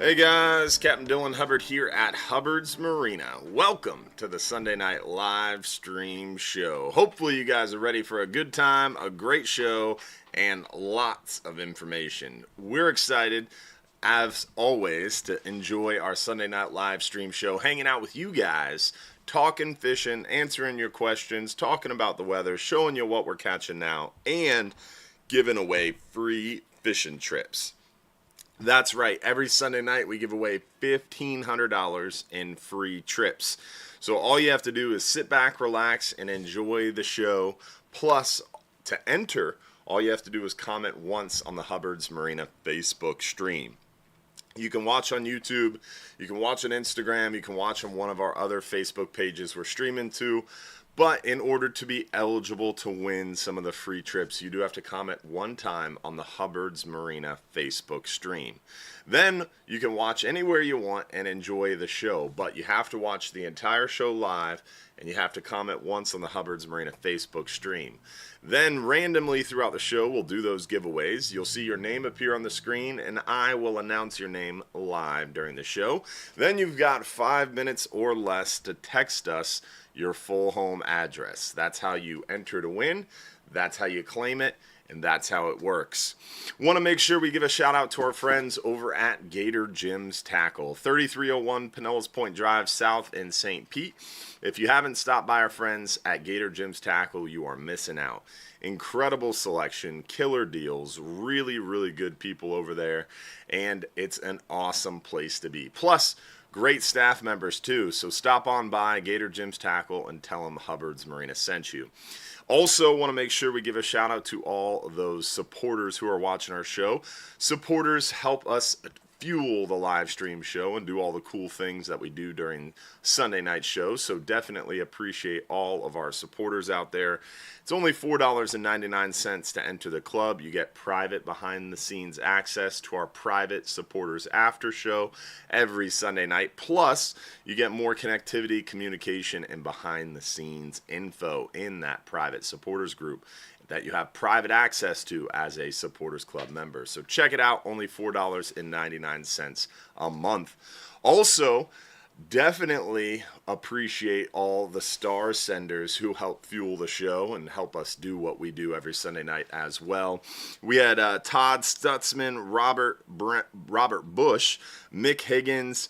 Hey guys, Captain Dylan Hubbard here at Hubbard's Marina. Welcome to the Sunday night live stream show. Hopefully you guys are ready for a good time, a great show, and lots of information. We're excited, as always, to enjoy our Sunday night live stream show, hanging out with you guys, talking fishing, answering your questions, talking about the weather, showing you what we're catching now, and giving away free fishing trips. That's right. Every Sunday night we give away $1,500 in free trips. So all you have to do is sit back, relax, and enjoy the show. Plus, to enter, all you have to do is comment once on the Hubbard's Marina Facebook stream. You can watch on YouTube, you can watch on Instagram, you can watch on one of our other Facebook pages we're streaming to. But in order to be eligible to win some of the free trips, you do have to comment one time on the Hubbard's Marina Facebook stream. Then you can watch anywhere you want and enjoy the show, but you have to watch the entire show live and you have to comment once on the Hubbard's Marina Facebook stream. Then randomly throughout the show, we'll do those giveaways. You'll see your name appear on the screen and I will announce your name live during the show. Then you've got 5 minutes or less to text us your full home address. That's how you enter to win, that's how you claim it, and that's how it works. Want to make sure we give a shout out to our friends over at Gator Jim's Tackle, 3301 Pinellas Point Drive South in St. Pete. If you haven't stopped by our friends at Gator Jim's Tackle, you are missing out. Incredible selection, killer deals, really, really good people over there, and it's an awesome place to be. Plus, great staff members too, so stop on by Gator Jim's Tackle and tell them Hubbard's Marina sent you. Also want to make sure we give a shout out to all of those supporters who are watching our show. Supporters help us fuel the live stream show and do all the cool things that we do during Sunday night shows, so definitely appreciate all of our supporters out there. It's only $4.99 to enter the club. You get private behind-the-scenes access to our private supporters after show every Sunday night. Plus, you get more connectivity, communication, and behind-the-scenes info in that private supporters group that you have private access to as a Supporters Club member. So check it out, only $4.99 a month. Also, definitely appreciate all the star senders who help fuel the show and help us do what we do every Sunday night as well. We had Todd Stutzman, Robert Bush, Mick Higgins.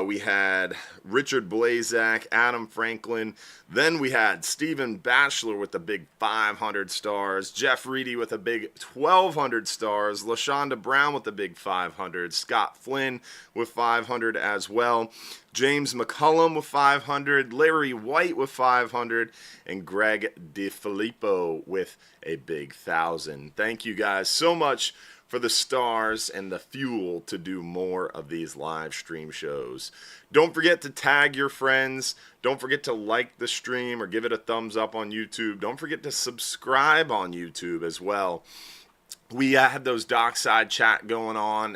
We had Richard Blazak, Adam Franklin. Then we had Stephen Batchelor with the big 500 stars, Jeff Reedy with a big 1,200 stars, LaShonda Brown with the big 500, Scott Flynn with 500 as well, James McCullum with 500, Larry White with 500, and Greg DeFilippo with a big 1,000. Thank you guys so much for the stars and the fuel to do more of these live stream shows. Don't forget to tag your friends. Don't forget to like the stream or give it a thumbs up on YouTube. Don't forget to subscribe on YouTube as well. We had those dockside chats going on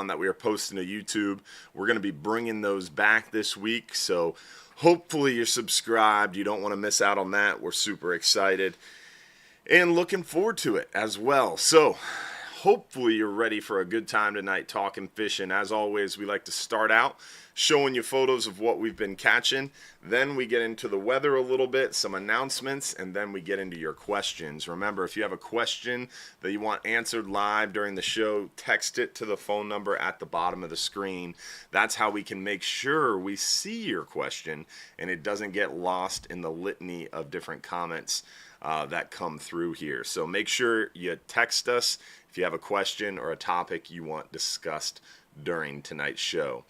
that we are posting to YouTube. We're going to be bringing those back this week, so hopefully you're subscribed. You don't want to miss out on that. We're super excited and looking forward to it as well. So hopefully you're ready for a good time tonight talking fishing. As always, we like to start out showing you photos of what we've been catching. Then we get into the weather a little bit, some announcements, and then we get into your questions. Remember, if you have a question that you want answered live during the show, text it to the phone number at the bottom of the screen. That's how we can make sure we see your question and it doesn't get lost in the litany of different comments that come through here. So make sure you text us if you have a question or a topic you want discussed during tonight's show.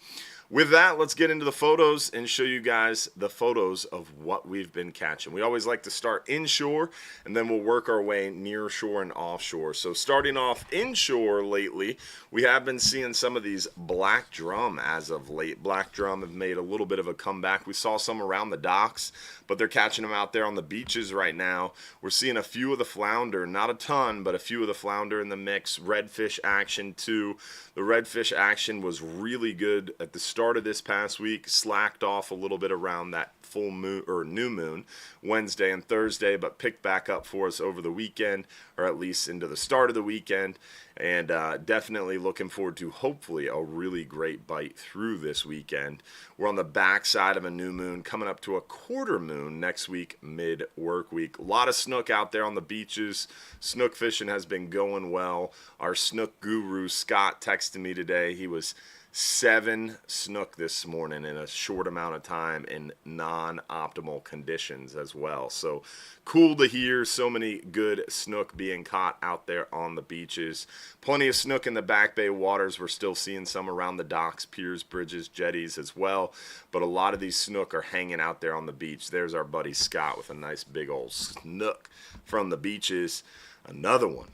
With that, let's get into the photos and show you guys the photos of what we've been catching. We always like to start inshore, and then we'll work our way near shore and offshore. So starting off inshore lately, we have been seeing some of these black drum as of late. Black drum have made a little bit of a comeback. We saw some around the docks, but they're catching them out there on the beaches right now. We're seeing a few of the flounder, not a ton, but a few of the flounder in the mix. Redfish action too. The redfish action was really good at the start of this past week, slacked off a little bit around that full moon or new moon Wednesday and Thursday, but picked back up for us over the weekend, or at least into the start of the weekend. And definitely looking forward to hopefully a really great bite through this weekend. We're on the backside of a new moon, coming up to a quarter moon next week, mid-work week. A lot of snook out there on the beaches. Snook fishing has been going well. Our snook guru, Scott, texted me today. He was 7 snook this morning in a short amount of time in non-optimal conditions as well. So cool to hear so many good snook being caught out there on the beaches. Plenty of snook in the back bay waters. We're still seeing some around the docks, piers, bridges, jetties as well. But a lot of these snook are hanging out there on the beach. There's our buddy Scott with a nice big old snook from the beaches. Another one.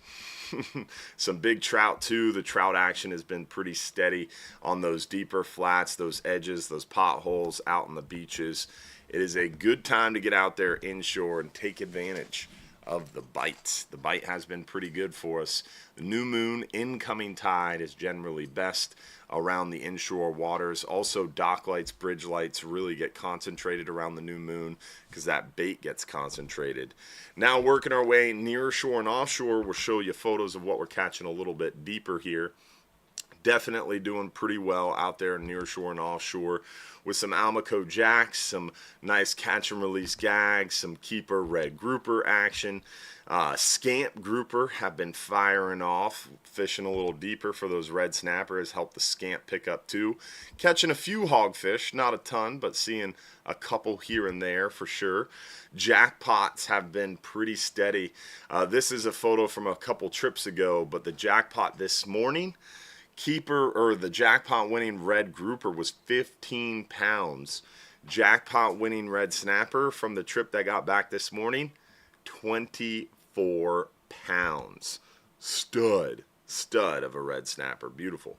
Some big trout too. The trout action has been pretty steady on those deeper flats, those edges, those potholes out on the beaches. It is a good time to get out there inshore and take advantage of the bite. The bite has been pretty good for us. The new moon incoming tide is generally best around the inshore waters. Also, dock lights, bridge lights really get concentrated around the new moon because that bait gets concentrated. Now working our way near shore and offshore, we'll show you photos of what we're catching a little bit deeper here. Definitely doing pretty well out there near shore and offshore with some Almaco jacks, some nice catch and release gags, some keeper red grouper action. Scamp grouper have been firing off, fishing a little deeper for those red snappers, helped the scamp pick up too. Catching a few hogfish, not a ton, but seeing a couple here and there for sure. Jackpots have been pretty steady. This is a photo from a couple trips ago, but the jackpot this morning, the jackpot winning red grouper was 15 pounds. Jackpot winning red snapper from the trip that got back this morning, 24 pounds. Stud of a red snapper. Beautiful.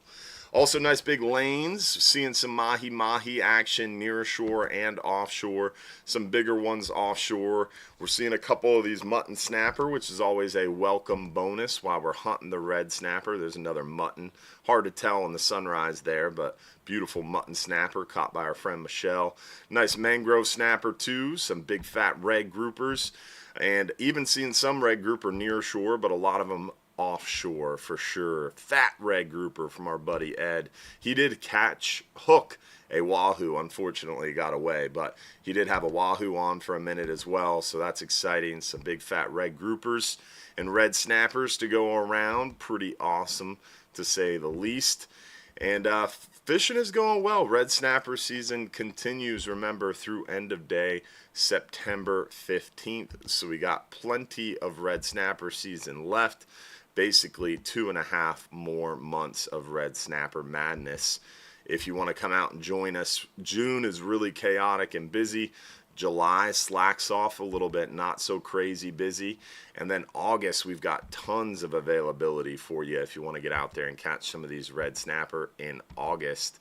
Also nice big lanes, seeing some mahi-mahi action near shore and offshore. Some bigger ones offshore. We're seeing a couple of these mutton snapper, which is always a welcome bonus while we're hunting the red snapper. There's another mutton. Hard to tell in the sunrise there, but beautiful mutton snapper caught by our friend Michelle. Nice mangrove snapper too, some big fat red groupers. And even seeing some red grouper near shore, but a lot of them offshore for sure. Fat red grouper from our buddy Ed. He did hook a wahoo, unfortunately got away, but he did have a wahoo on for a minute as well, so that's exciting. Some big fat red groupers and red snappers to go around. Pretty awesome to say the least. And fishing is going well. Red snapper season continues, remember, through end of day September 15th. So we got plenty of red snapper season left. Basically 2.5 more months of red snapper madness. If you want to come out and join us, June is really chaotic and busy. July slacks off a little bit, not so crazy busy. And then August, we've got tons of availability for you if you want to get out there and catch some of these red snapper in August.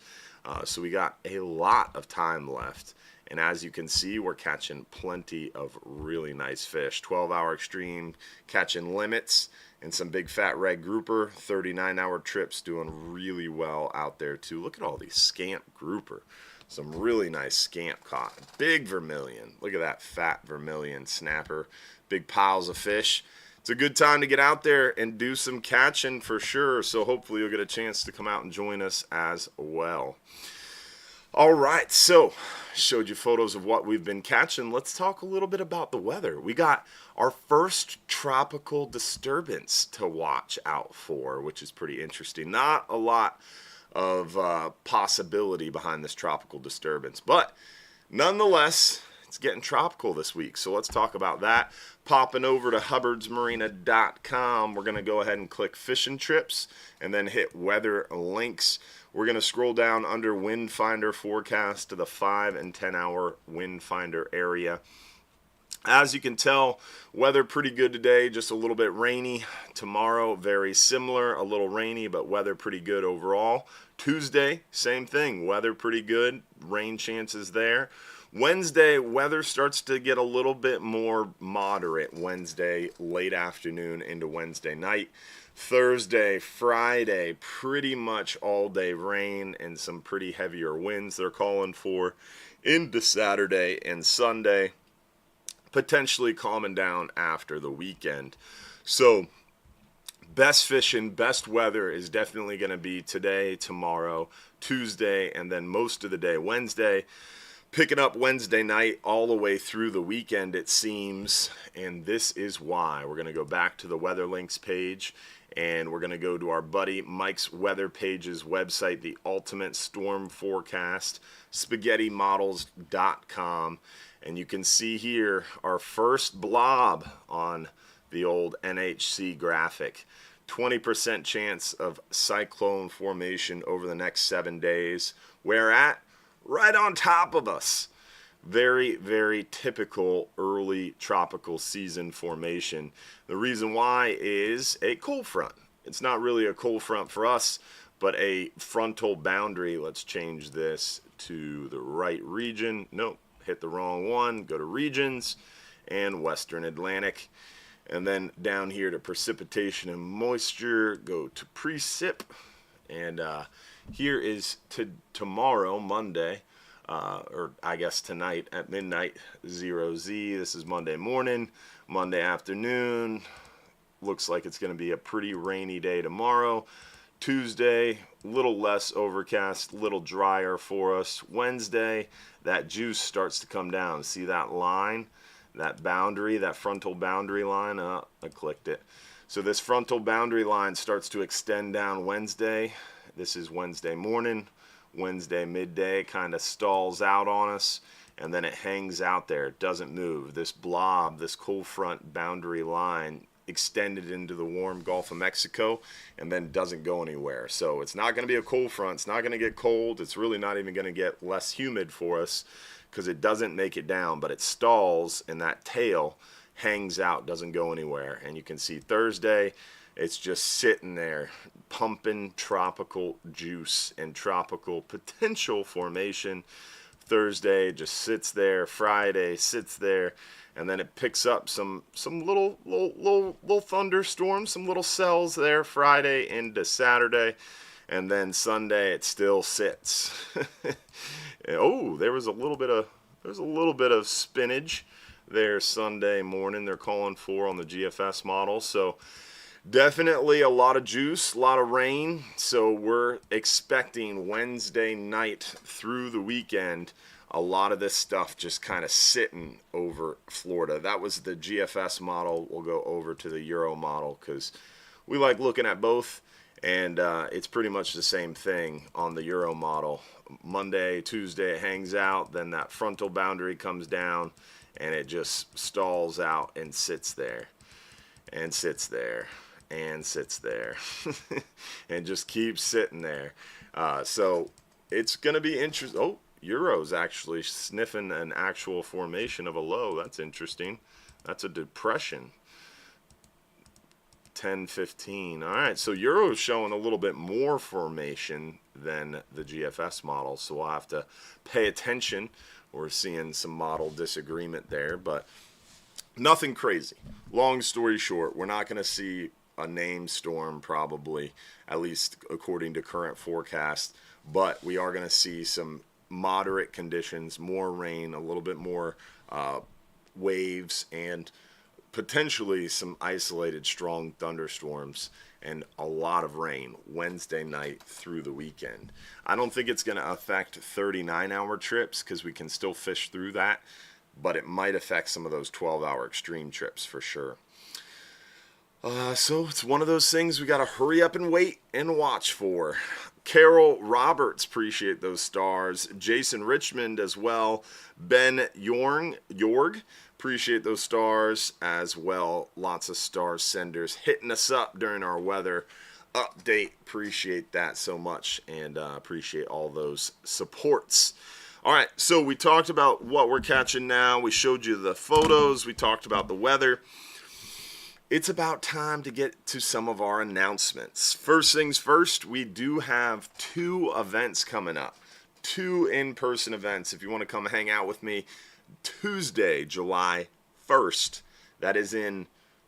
So we got a lot of time left. And as you can see, we're catching plenty of really nice fish. 12-hour extreme, catching limits, and some big fat red grouper. 39-hour trips doing really well out there too. Look at all these scamp grouper. Some really nice scamp caught. Big vermilion. Look at that fat vermilion snapper. Big piles of fish. It's a good time to get out there and do some catching for sure. So hopefully you'll get a chance to come out and join us as well. All right, so showed you photos of what we've been catching. Let's talk a little bit about the weather. We got our first tropical disturbance to watch out for, which is pretty interesting. Not a lot of possibility behind this tropical disturbance, but nonetheless, it's getting tropical this week. So let's talk about that. Popping over to hubbardsmarina.com, we're going to go ahead and click fishing trips and then hit weather links. We're going to scroll down under wind finder forecast to the 5 and 10 hour wind finder area. As you can tell, weather pretty good today, just a little bit rainy. Tomorrow, very similar, a little rainy, but weather pretty good overall. Tuesday, same thing, weather pretty good, rain chances there. Wednesday, weather starts to get a little bit more moderate Wednesday, late afternoon into Wednesday night. Thursday, Friday, pretty much all day rain and some pretty heavier winds they're calling for. into Saturday and Sunday, potentially calming down after the weekend. So best fishing, best weather is definitely going to be today, tomorrow, Tuesday, and then most of the day Wednesday. Picking up Wednesday night all the way through the weekend, it seems, and this is why. We're going to go back to the Weather Links page, and we're going to go to our buddy Mike's Weather Page's website, the Ultimate Storm Forecast, spaghettimodels.com, and you can see here our first blob on the old NHC graphic. 20% chance of cyclone formation over the next 7 days. Where at? Right on top of us. Very, very typical early tropical season formation. The reason why is a cold front. It's not really a cold front for us, but a frontal boundary. Let's change this to the right region. Nope, hit the wrong one. Go to regions and Western Atlantic. And then down here to precipitation and moisture, go to precip. And here is tomorrow, Monday, or I guess tonight at midnight, 0Z. This is Monday morning, Monday afternoon. Looks like it's going to be a pretty rainy day tomorrow. Tuesday, a little less overcast, a little drier for us. Wednesday, that juice starts to come down. See that line? That boundary, that frontal boundary line, I clicked it. So this frontal boundary line starts to extend down Wednesday. This is Wednesday morning. Wednesday midday kind of stalls out on us, and then it hangs out there. It doesn't move. This blob, this cold front boundary line extended into the warm Gulf of Mexico and then doesn't go anywhere. So it's not going to be a cold front. It's not going to get cold. It's really not even going to get less humid for us, because it doesn't make it down, but it stalls, and that tail hangs out, doesn't go anywhere. And you can see Thursday, it's just sitting there, pumping tropical juice and tropical potential formation. Thursday just sits there. Friday sits there, and then it picks up some little thunderstorms, some little cells there Friday into Saturday, and then Sunday it still sits. Oh, there was a little bit of spinach there Sunday morning. They're calling for on the GFS model. So definitely a lot of juice, a lot of rain. So we're expecting Wednesday night through the weekend a lot of this stuff just kind of sitting over Florida. That was the GFS model. We'll go over to the Euro model because we like looking at both. And it's pretty much the same thing on the Euro model. Monday, Tuesday, it hangs out. Then that frontal boundary comes down, and it just stalls out and sits there, and sits there, and sits there, and just keeps sitting there. So it's going to be interesting. Oh, Euro's actually sniffing an actual formation of a low. That's interesting. That's a depression. 10-15. All right, so Euro is showing a little bit more formation than the GFS model, so we'll have to pay attention. We're seeing some model disagreement there, but nothing crazy. Long story short, we're not going to see a named storm probably, at least according to current forecast, but we are going to see some moderate conditions, more rain, a little bit more waves, and potentially some isolated strong thunderstorms and a lot of rain Wednesday night through the weekend. I don't think it's going to affect 39-hour trips because we can still fish through that, but it might affect some of those 12-hour extreme trips for sure. So it's one of those things we got to hurry up and wait and watch for. Carol Roberts, appreciate those stars. Jason Richmond as well. Ben Yorg, appreciate those stars as well. Lots of star senders hitting us up during our weather update. Appreciate that so much, and appreciate all those supports. All right, so we talked about what we're catching now. We showed you the photos. We talked about the weather. It's about time to get to some of our announcements. First things first, we do have 2 events coming up. 2 in-person events. If you want to come hang out with me, Tuesday, July 1st. That is in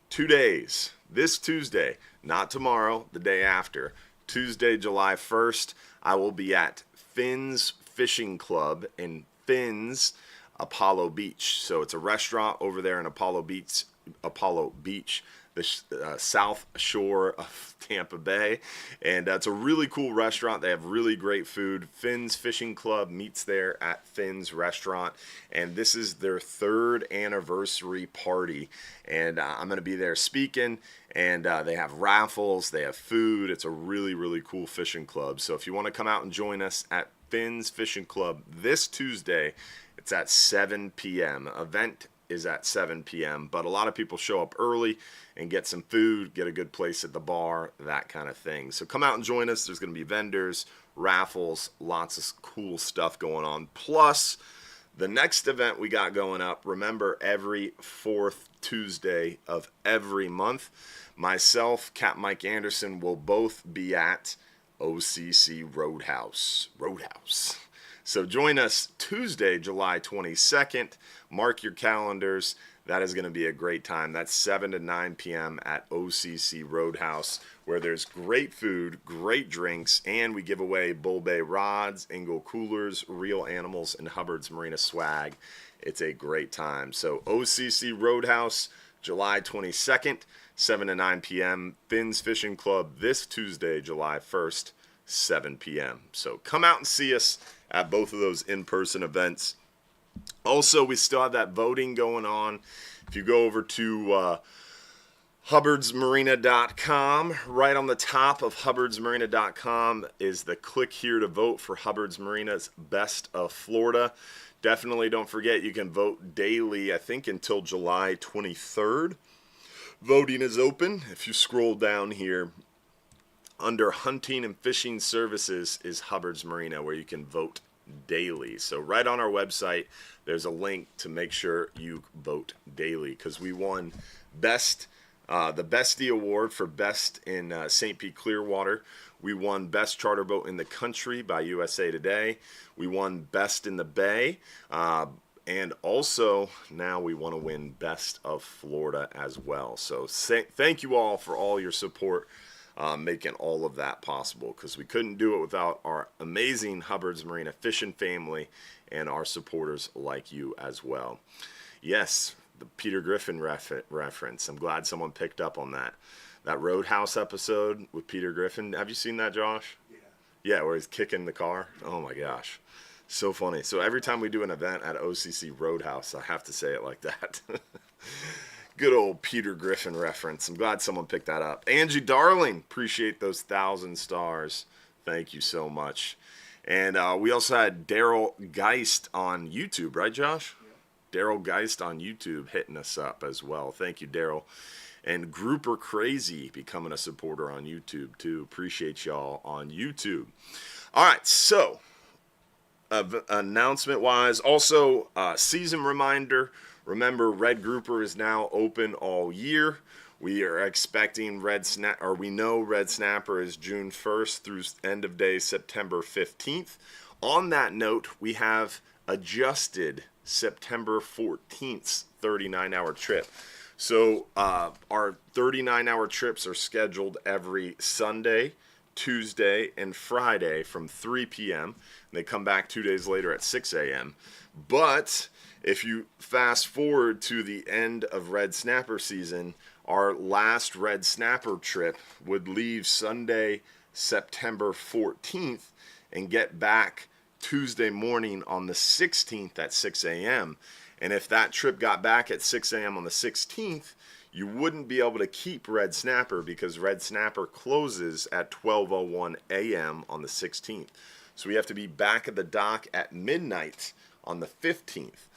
2 days. This Tuesday, not tomorrow, the day after. Tuesday, July 1st, I will be at Finn's Fishing Club in Finn's Apollo Beach. So it's a restaurant over there in Apollo Beach, the south shore of Tampa Bay, and it's a really cool restaurant. They have really great food. Finn's Fishing Club meets there at Finn's restaurant, and this is their 3rd anniversary party, and I'm going to be there speaking, and they have raffles, they have food. It's a really cool fishing club. So if you want to come out and join us at Finn's Fishing Club this Tuesday, it's at 7 p.m. Event is at 7 p.m. But a lot of people show up early and get some food, get a good place at the bar, that kind of thing. So come out and join us. There's going to be vendors, raffles, lots of cool stuff going on. Plus, the next event we got going up, remember, every 4th Tuesday of every month, myself, Capt Mike Anderson, will both be at OCC Roadhouse. So join us Tuesday, July 22nd. Mark your calendars. That is going to be a great time. That's 7 to 9 p.m. at OCC Roadhouse, where there's great food, great drinks, and we give away Bull Bay rods, Engel coolers, Real Animals, and Hubbard's Marina swag. It's a great time. So OCC Roadhouse, July 22nd, 7 to 9 p.m. Finn's Fishing Club this Tuesday, July 1st, 7 p.m. So come out and see us at both of those in-person events. Also, we still have that voting going on. If you go over to hubbardsmarina.com, right on the top of hubbardsmarina.com is the click here to vote for Hubbard's Marina's Best of Florida. Definitely don't forget, you can vote daily, I think until July 23rd. Voting is open. If you scroll down here, under Hunting and Fishing Services is Hubbard's Marina, where you can vote daily. So right on our website, there's a link to make sure you vote daily, because we won the Bestie Award for Best in St. Pete Clearwater. We won Best Charter Boat in the Country by USA Today. We won Best in the Bay. And also, now we want to win Best of Florida as well. So thank you all for all your support, making all of that possible, because we couldn't do it without our amazing Hubbard's Marina fishing family and our supporters like you as well. Yes, the Peter Griffin reference. I'm glad someone picked up on that. That Roadhouse episode with Peter Griffin. Have you seen that, Josh? Yeah, where he's kicking the car. Oh my gosh. So funny. So every time we do an event at OCC Roadhouse, I have to say it like that. Good old Peter Griffin reference. I'm glad someone picked that up. Angie Darling, appreciate those 1,000 stars. Thank you so much. And we also had Daryl Geist on YouTube, right, Josh? Yeah. Daryl Geist on YouTube hitting us up as well. Thank you, Daryl. And Grouper Crazy becoming a supporter on YouTube, too. Appreciate y'all on YouTube. All right, so announcement-wise, also season reminder. Remember, Red Grouper is now open all year. We are expecting we know Red Snapper is June 1st through end of day September 15th. On that note, we have adjusted September 14th 39-hour trip. So our 39-hour trips are scheduled every Sunday, Tuesday, and Friday from 3 p.m. They come back 2 days later at 6 a.m. But if you fast forward to the end of Red Snapper season, our last Red Snapper trip would leave Sunday, September 14th and get back Tuesday morning on the 16th at 6 a.m. And if that trip got back at 6 a.m. on the 16th, you wouldn't be able to keep Red Snapper because Red Snapper closes at 12:01 a.m. on the 16th. So we have to be back at the dock at midnight on the 15th.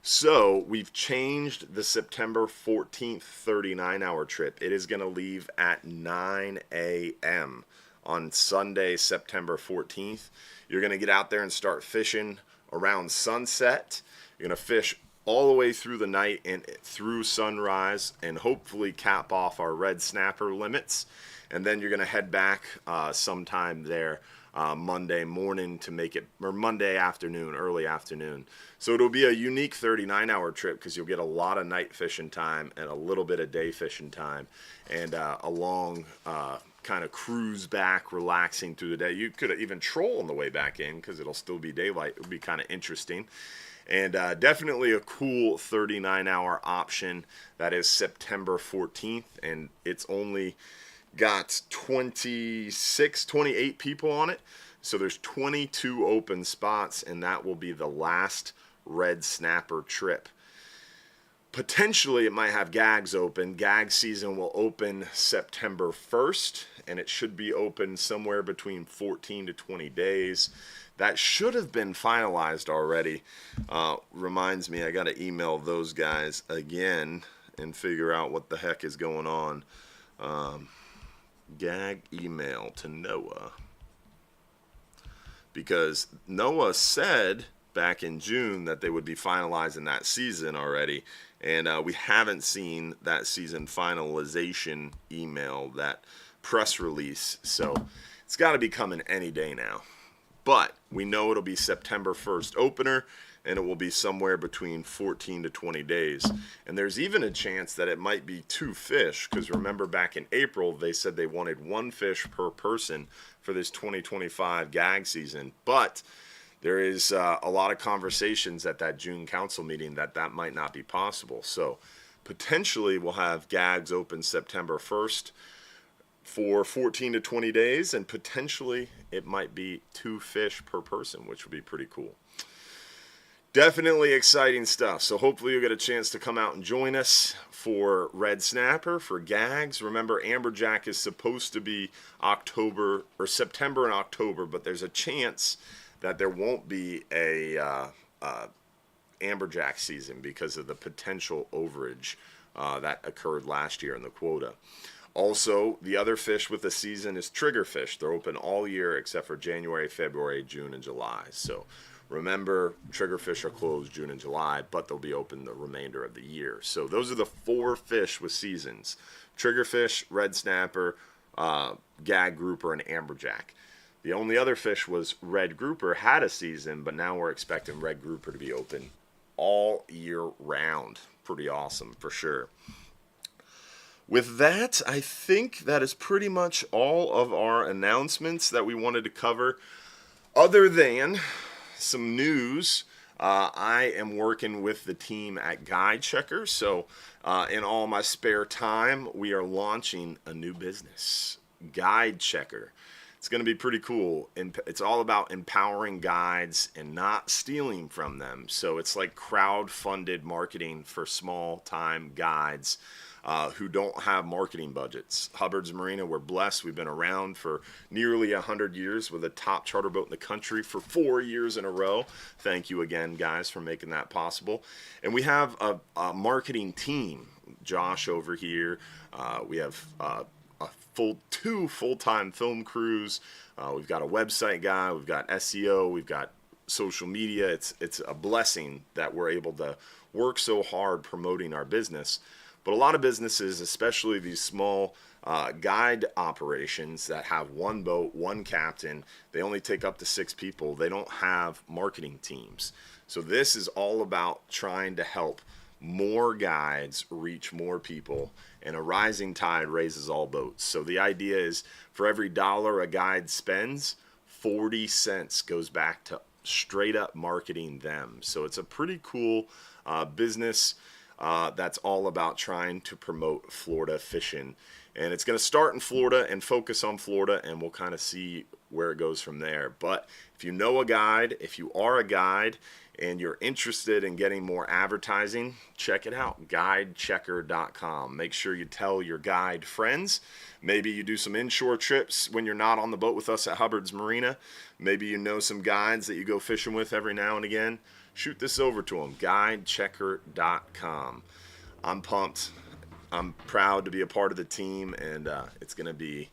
So we've changed the September 14th 39-hour trip. It is going to leave at 9 a.m. on Sunday, September 14th. You're going to get out there and start fishing around sunset. You're going to fish all the way through the night and through sunrise and hopefully cap off our Red Snapper limits. And then you're going to head back sometime there Monday morning to make it, or Monday afternoon, early afternoon. So it'll be a unique 39-hour trip because you'll get a lot of night fishing time and a little bit of day fishing time and a long kind of cruise back, relaxing through the day. You could even troll on the way back in because it'll still be daylight. It would be kind of interesting. And definitely a cool 39-hour option. That is September 14th, and it's only got 28 people on it. So there's 22 open spots, and that will be the last red snapper trip. Potentially, it might have gags open. Gag season will open September 1st, and it should be open somewhere between 14 to 20 days. That should have been finalized already. Reminds me, I got to email those guys again and figure out what the heck is going on. Gag email to Noah. Because Noah said back in June that they would be finalizing that season already, and we haven't seen that season finalization email, that press release, so it's got to be coming any day now. But we know it'll be September 1st opener, and it will be somewhere between 14 to 20 days. And there's even a chance that it might be 2 fish, because remember back in April they said they wanted 1 fish per person for this 2025 gag season. But there is a lot of conversations at that June council meeting that might not be possible. So potentially we'll have gags open September 1st for 14 to 20 days, and potentially it might be 2 fish per person, which would be pretty cool. Definitely exciting stuff. So hopefully you'll get a chance to come out and join us for red snapper, for gags. Remember, amberjack is supposed to be October or September and October, but there's a chance that there won't be a amberjack season because of the potential overage that occurred last year in the quota. Also, the other fish with the season is triggerfish. They're open all year except for January, February, June, and July. So remember, triggerfish are closed June and July, but they'll be open the remainder of the year. So those are the 4 fish with seasons: triggerfish, red snapper, gag grouper, and amberjack. The only other fish was red grouper, had a season, but now we're expecting red grouper to be open all year round. Pretty awesome for sure. With that, I think that is pretty much all of our announcements that we wanted to cover. Other than some news, I am working with the team at Guide Checker. So in all my spare time, we are launching a new business, Guide Checker. It's going to be pretty cool. It's all about empowering guides and not stealing from them. So it's like crowd-funded marketing for small-time guides who don't have marketing budgets. Hubbard's Marina, we're blessed. We've been around for nearly 100 years with a top charter boat in the country for 4 years in a row. Thank you again, guys, for making that possible. And we have a marketing team. Josh over here. We have two full-time film crews. We've got a website guy. We've got SEO. We've got social media. It's a blessing that we're able to work so hard promoting our business. But a lot of businesses, especially these small guide operations that have 1 boat, 1 captain, they only take up to 6 people. They don't have marketing teams. So this is all about trying to help more guides reach more people, and a rising tide raises all boats. So the idea is for every dollar a guide spends, 40 cents goes back to straight up marketing them. So it's a pretty cool business that's all about trying to promote Florida fishing. And it's going to start in Florida and focus on Florida, and we'll kind of see where it goes from there. But if you know a guide, if you are a guide, and you're interested in getting more advertising, check it out, guidechecker.com. Make sure you tell your guide friends. Maybe you do some inshore trips when you're not on the boat with us at Hubbard's Marina. Maybe you know some guides that you go fishing with every now and again. Shoot this over to them, guidechecker.com. I'm pumped. I'm proud to be a part of the team, and it's going to be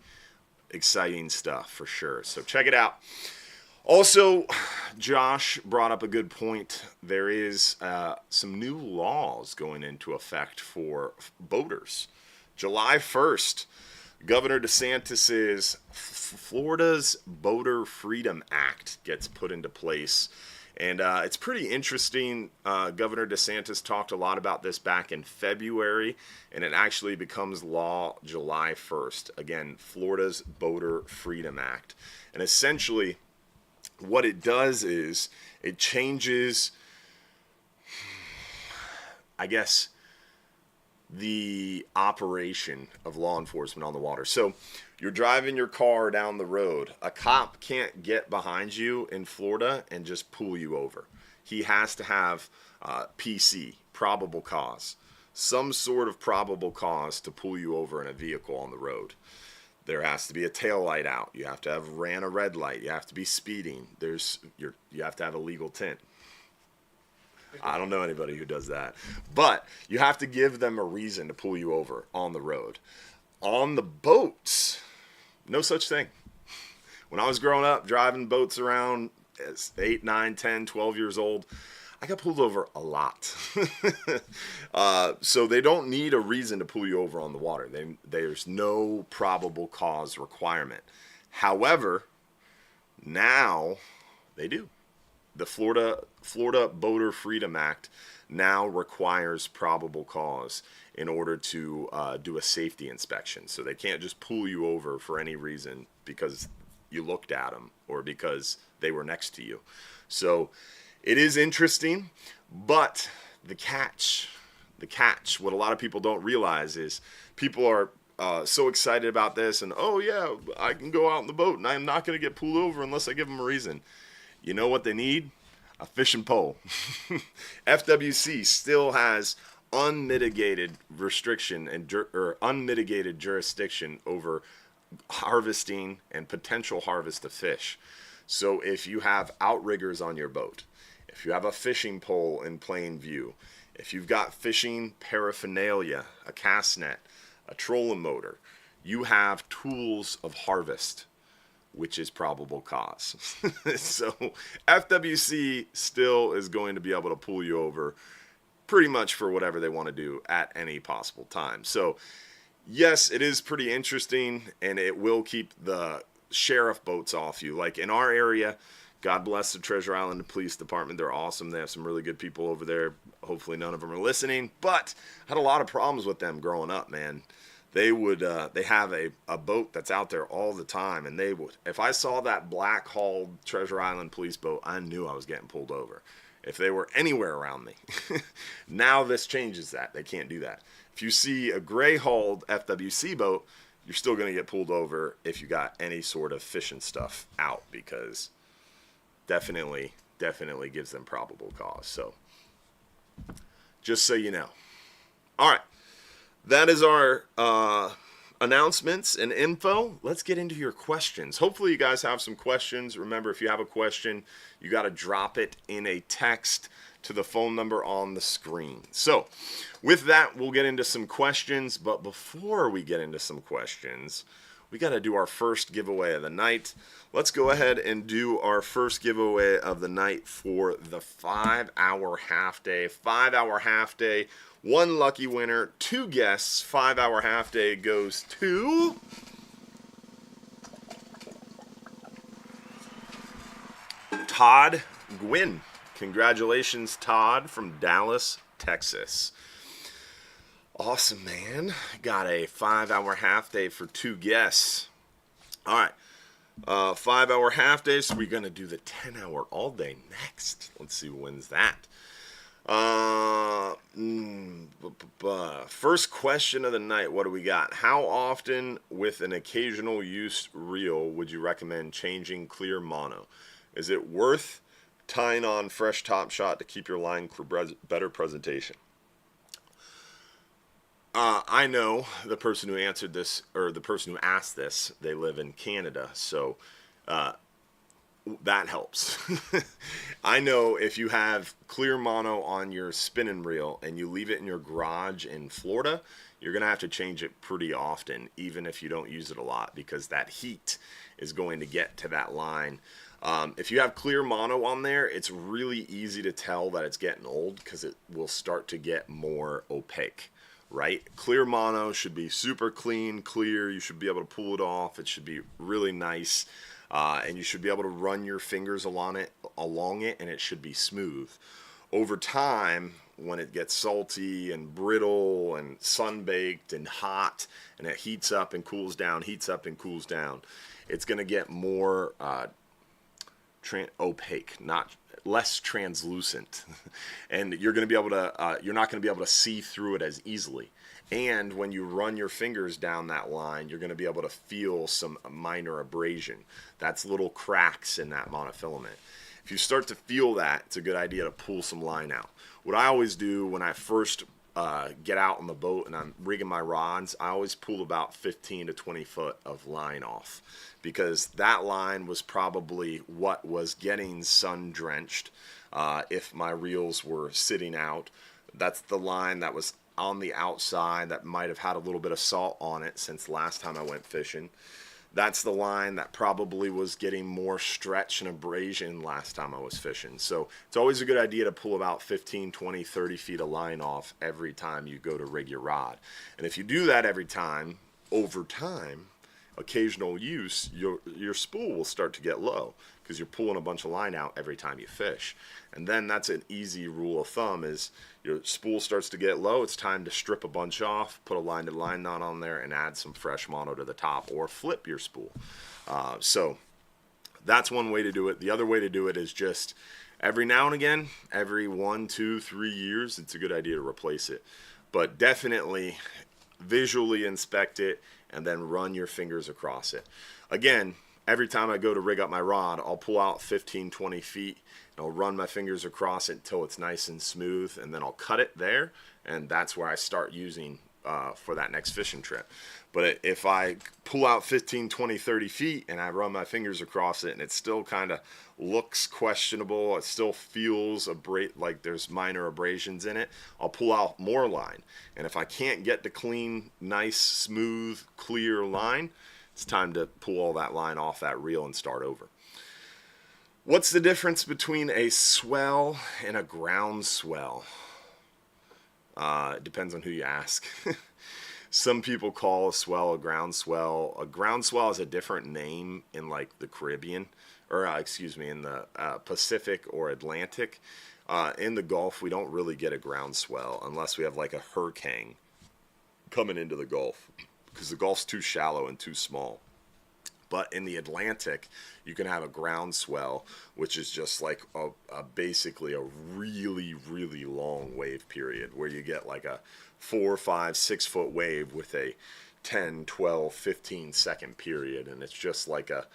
exciting stuff for sure. So check it out. Also, Josh brought up a good point. There is some new laws going into effect for boaters. July 1st, Governor DeSantis's Florida's Boater Freedom Act gets put into place. And it's pretty interesting. Governor DeSantis talked a lot about this back in February, and it actually becomes law July 1st. Again, Florida's Boater Freedom Act. And essentially, what it does is it changes, I guess, the operation of law enforcement on the water. So you're driving your car down the road. A cop can't get behind you in Florida and just pull you over. He has to have PC, probable cause, some sort of probable cause to pull you over in a vehicle on the road. There has to be a tail light out. You have to have ran a red light. You have to be speeding. You have to have a legal tint. I don't know anybody who does that. But you have to give them a reason to pull you over on the road. On the boats, no such thing. When I was growing up, driving boats around as 8, 9, 10, 12 years old, I got pulled over a lot. So they don't need a reason to pull you over on the water. There's no probable cause requirement. However, now they do. The Florida Boater Freedom Act now requires probable cause in order to do a safety inspection. So they can't just pull you over for any reason because you looked at them or because they were next to you. So it is interesting, but the catch, what a lot of people don't realize is people are so excited about this and, oh yeah, I can go out in the boat and I'm not going to get pulled over unless I give them a reason. You know what they need? A fishing pole. FWC still has unmitigated restriction or unmitigated jurisdiction over harvesting and potential harvest of fish. So if you have outriggers on your boat, if you have a fishing pole in plain view, if you've got fishing paraphernalia, a cast net, a trolling motor, you have tools of harvest, which is probable cause. So FWC still is going to be able to pull you over pretty much for whatever they want to do at any possible time. So yes, it is pretty interesting, and it will keep the sheriff boats off you. Like in our area, God bless the Treasure Island Police Department. They're awesome. They have some really good people over there. Hopefully none of them are listening, but I had a lot of problems with them growing up, man. They have a boat that's out there all the time, and they would, if I saw that black hulled Treasure Island police boat, I knew I was getting pulled over if they were anywhere around me. Now this changes that. They can't do that. If you see a gray hulled FWC boat, you're still going to get pulled over if you got any sort of fishing stuff out, because definitely gives them probable cause. So just so you know. All right. That is our announcements and info. Let's get into your questions. Hopefully you guys have some questions. Remember, if you have a question, you got to drop it in a text to the phone number on the screen. So with that, we'll get into some questions. But before we get into some questions, we got to do our first giveaway of the night. Let's go ahead and do our first giveaway of the night for the 5-hour half day. 5-hour half day. One lucky winner, 2 guests. 5-hour half day goes to Todd Gwynn. Congratulations, Todd from Dallas, Texas. Awesome, man. Got a 5-hour half day for 2 guests. All right. 5-hour half day, so we're going to do the 10-hour all day next. Let's see who wins that. First question of the night. What do we got? How often, with an occasional use reel, would you recommend changing clear mono? Is it worth tying on fresh top shot to keep your line for better presentation? I know the person who answered this, or the person who asked this. They live in Canada, so that helps. I know if you have clear mono on your spinning reel and you leave it in your garage in Florida, you're going to have to change it pretty often, even if you don't use it a lot, because that heat is going to get to that line. If you have clear mono on there, it's really easy to tell that it's getting old because it will start to get more opaque, right? Clear mono should be super clean, clear. You should be able to pull it off. It should be really nice. and you should be able to run your fingers along it, and it should be smooth. Over time, when it gets salty and brittle and sun-baked and hot, and it heats up and cools down, it's going to get more opaque, not less translucent, and you're not going to be able to see through it as easily. And when you run your fingers down that line, you're going to be able to feel some minor abrasion. That's little cracks in that monofilament. If you start to feel that, it's a good idea to pull some line out. What I always do when I first get out on the boat and I'm rigging my rods, I always pull about 15 to 20 foot of line off, because that line was probably what was getting sun drenched if my reels were sitting out. That's the line that was on the outside that might have had a little bit of salt on it since last time I went fishing. That's the line that probably was getting more stretch and abrasion last time I was fishing. So it's always a good idea to pull about 15, 20, 30 feet of line off every time you go to rig your rod. And if you do that every time, over time, occasional use, your spool will start to get low because you're pulling a bunch of line out every time you fish. And then that's an easy rule of thumb is your spool starts to get low, it's time to strip a bunch off, put a line-to-line knot on there, and add some fresh mono to the top, or flip your spool. So that's one way to do it. The other way to do it is just every now and again, every 1, 2, 3 years, it's a good idea to replace it. But definitely visually inspect it and then run your fingers across it. Again, every time I go to rig up my rod, I'll pull out 15, 20 feet, and I'll run my fingers across it until it's nice and smooth, and then I'll cut it there, and that's where I start using for that next fishing trip. But if I pull out 15, 20, 30 feet and I run my fingers across it and it still kind of looks questionable, it still feels like there's minor abrasions in it, I'll pull out more line. And if I can't get the clean, nice, smooth, clear line, it's time to pull all that line off that reel and start over. What's the difference between a swell and a ground swell? It depends on who you ask. Some people call a swell a ground swell. A ground swell is a different name in like the Caribbean, or in the Pacific or Atlantic. In the Gulf, we don't really get a ground swell unless we have like a hurricane coming into the Gulf, because the Gulf's too shallow and too small. But in the Atlantic, you can have a ground swell, which is just like basically a really, really long wave period where you get like a 4, 5, 6 foot wave with a 10, 12, 15 second period. And it's just like a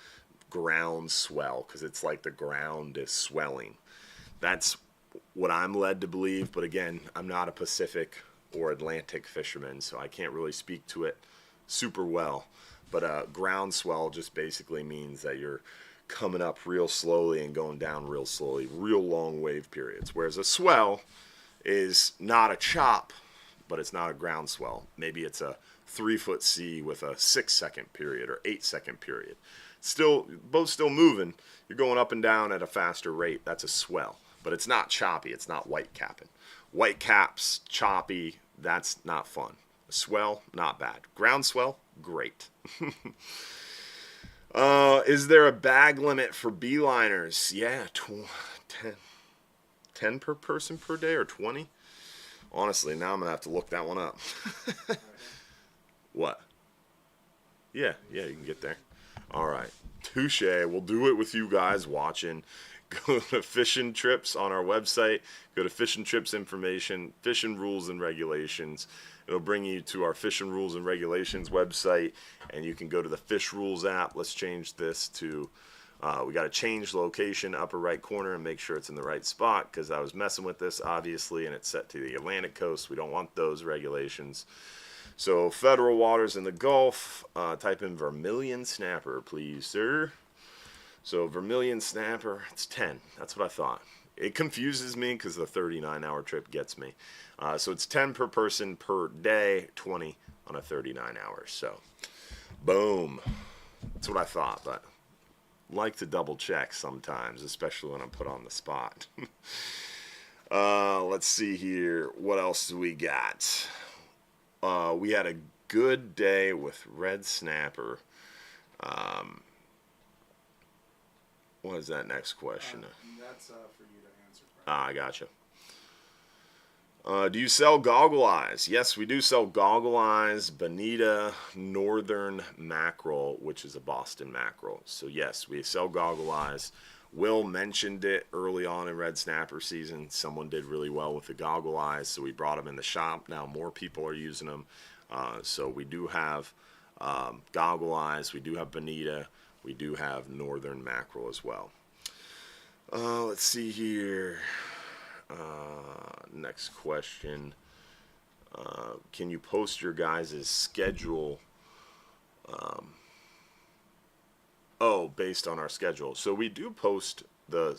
ground swell because it's like the ground is swelling. That's what I'm led to believe. But again, I'm not a Pacific or Atlantic fisherman, so I can't really speak to it super well. But a ground swell just basically means that you're coming up real slowly and going down real slowly, real long wave periods. Whereas a swell is not a chop, but it's not a ground swell. Maybe it's a 3 foot sea with a 6 second period or 8 second period. Both still moving. You're going up and down at a faster rate. That's a swell. But it's not choppy. It's not white capping. White caps, choppy, that's not fun. A swell, not bad. Ground swell, great. Is there a bag limit for beeliners? Yeah, 10 per person per day or 20? Honestly, now I'm going to have to look that one up. What? Yeah, you can get there. All right. Touche. We'll do it with you guys watching. Go to Fishing Trips on our website. Go to Fishing Trips information, Fishing Rules and Regulations. It'll bring you to our Fishing Rules and Regulations website, and you can go to the Fish Rules app. Let's change this to, we got to change location, upper right corner, and make sure it's in the right spot, because I was messing with this, obviously, and it's set to the Atlantic coast. We don't want those regulations. So federal waters in the Gulf, type in vermilion snapper, please, sir. So vermilion snapper, it's 10. That's what I thought. It confuses me because the 39-hour trip gets me. So it's 10 per person per day, 20 on a 39 hours. So, boom. That's what I thought, but like to double check sometimes, especially when I'm put on the spot. Let's see here. What else do we got? We had a good day with red snapper. What is that next question? That's for you to answer. I gotcha. Do you sell goggle eyes? Yes, we do sell goggle eyes, bonita, northern mackerel, which is a Boston mackerel. So yes, we sell goggle eyes. Will mentioned it early on in red snapper season. Someone did really well with the goggle eyes, so we brought them in the shop. Now more people are using them. So we do have goggle eyes. We do have bonita. We do have northern mackerel as well. Let's see here. Next question. Can you post your guys' schedule? Based on our schedule. So we do post the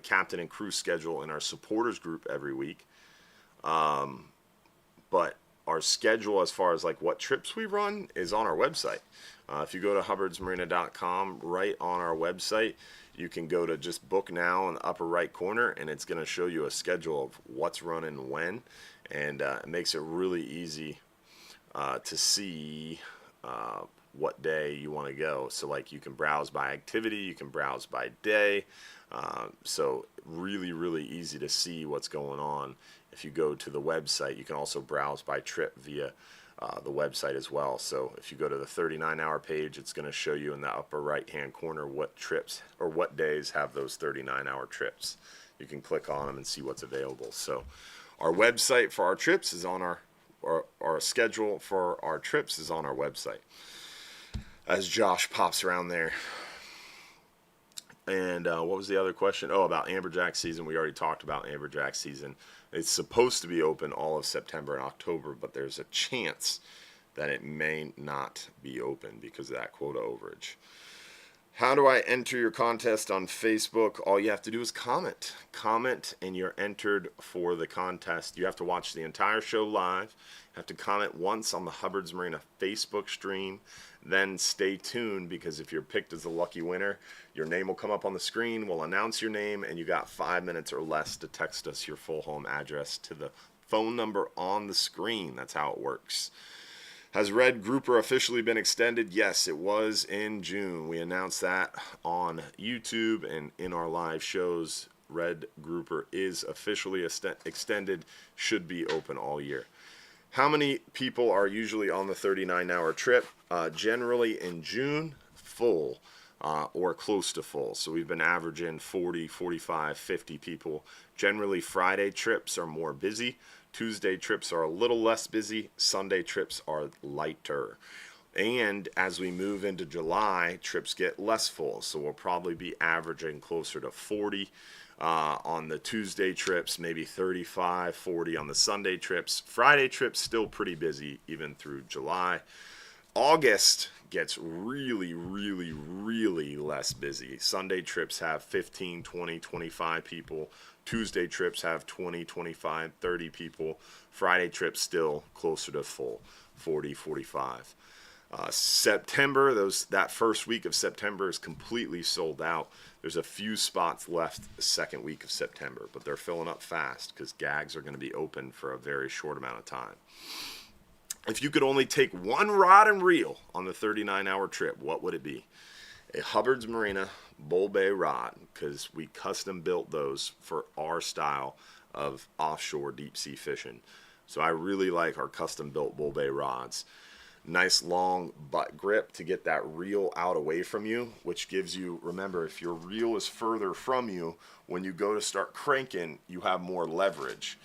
captain and crew schedule in our supporters group every week. But our schedule as far as like what trips we run is on our website. If you go to hubbardsmarina.com, right on our website, you can go to just book now in the upper right corner, and it's going to show you a schedule of what's running when, and it makes it really easy to see what day you want to go. So like you can browse by activity, you can browse by day. So really, really easy to see what's going on. If you go to the website, you can also browse by trip via the website as well. So if you go to the 39-hour page, it's going to show you in the upper right-hand corner what trips or what days have those 39-hour trips. You can click on them and see what's available. So our website for our trips is on our schedule for our trips is on our website. As Josh pops around there. And what was the other question? Oh, about amberjack season. We already talked about amberjack season. It's supposed to be open all of September and October, but there's a chance that it may not be open because of that quota overage. How do I enter your contest on Facebook? All you have to do is comment. Comment, and you're entered for the contest. You have to watch the entire show live. You have to comment once on the Hubbard's Marina Facebook stream. Then stay tuned, because if you're picked as the lucky winner, your name will come up on the screen. We'll announce your name, and you got 5 minutes or less to text us your full home address to the phone number on the screen. That's how it works. Has Red Grouper officially been extended? Yes, it was in June. We announced that on YouTube and in our live shows. Red Grouper is officially extended, should be open all year. How many people are usually on the 39-hour trip? Generally in June, full or close to full. So we've been averaging 40, 45, 50 people. Generally, Friday trips are more busy. Tuesday trips are a little less busy. Sunday trips are lighter. And as we move into July, trips get less full. So we'll probably be averaging closer to 40 on the Tuesday trips, maybe 35, 40 on the Sunday trips. Friday trips still pretty busy even through July. August gets really, really, really less busy. Sunday trips have 15, 20, 25 people. Tuesday trips have 20, 25, 30 people. Friday trips still closer to full, 40, 45. September, that first week of September is completely sold out. There's a few spots left the second week of September, but they're filling up fast because gags are going to be open for a very short amount of time. If you could only take one rod and reel on the 39-hour trip, what would it be? A Hubbard's Marina Bull Bay rod, because we custom built those for our style of offshore deep sea fishing. So I really like our custom built Bull Bay rods. Nice long butt grip to get that reel out away from you, which gives you, remember, if your reel is further from you, when you go to start cranking, you have more leverage.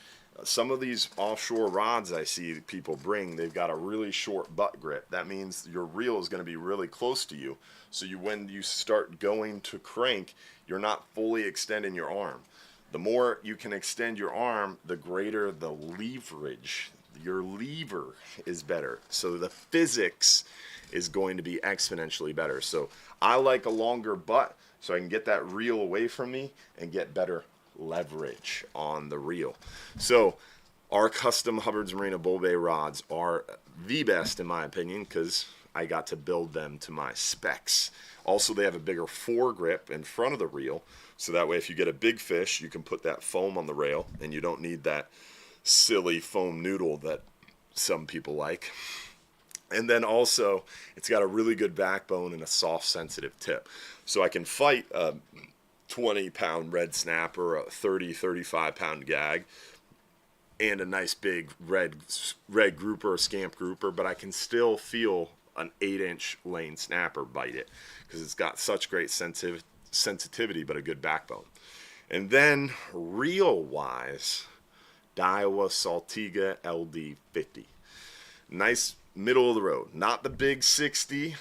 Some of these offshore rods I see people bring, they've got a really short butt grip. That means your reel is going to be really close to you. So when you start going to crank, you're not fully extending your arm. The more you can extend your arm, the greater the leverage. Your lever is better. So the physics is going to be exponentially better. So I like a longer butt so I can get that reel away from me and get better leverage on the reel. So our custom Hubbard's Marina Bull Bay rods are the best in my opinion because I got to build them to my specs. Also, they have a bigger foregrip in front of the reel, so that way if you get a big fish, you can put that foam on the rail and you don't need that silly foam noodle that some people like. And then also, it's got a really good backbone and a soft, sensitive tip. So I can fight a 20-pound red snapper, a 35-pound gag, and a nice big red grouper or scamp grouper, but I can still feel an 8-inch lane snapper bite it because it's got such great sensitivity, but a good backbone. And then reel-wise, Daiwa Saltiga LD50. Nice middle of the road. Not the big 60,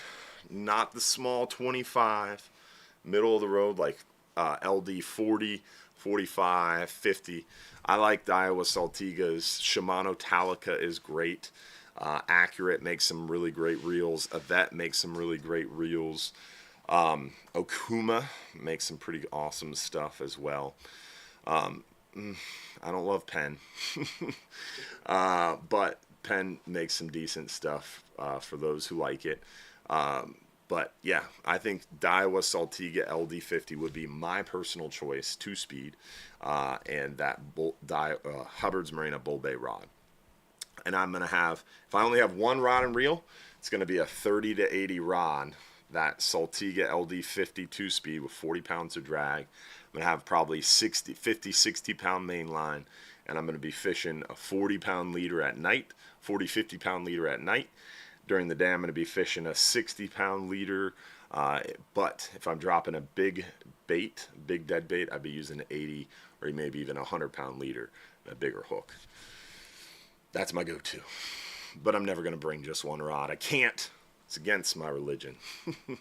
not the small 25. Middle of the road like LD 40, 45, 50. I like the Daiwa Saltigas. Shimano Talica is great. Accurate makes some really great reels. Avet makes some really great reels. Okuma makes some pretty awesome stuff as well. I don't love Penn, but Penn makes some decent stuff for those who like it. But yeah, I think Daiwa Saltiga LD50 would be my personal choice, 2-speed, and that Hubbard's Marina Bull Bay rod. And I'm going to have, if I only have one rod and reel, it's going to be a 30 to 80 rod, that Saltiga LD50 2-speed with 40 pounds of drag. I'm going to have probably 50, 60 pound main line, and I'm going to be fishing a 40 pound leader at night, 40, 50 pound leader at night. During the day, I'm going to be fishing a 60 pound leader, but if I'm dropping a big bait, big dead bait, I'd be using an 80 or maybe even a 100 pound leader, a bigger hook. That's my go-to. But I'm never going to bring just one rod. I can't. It's against my religion. I'm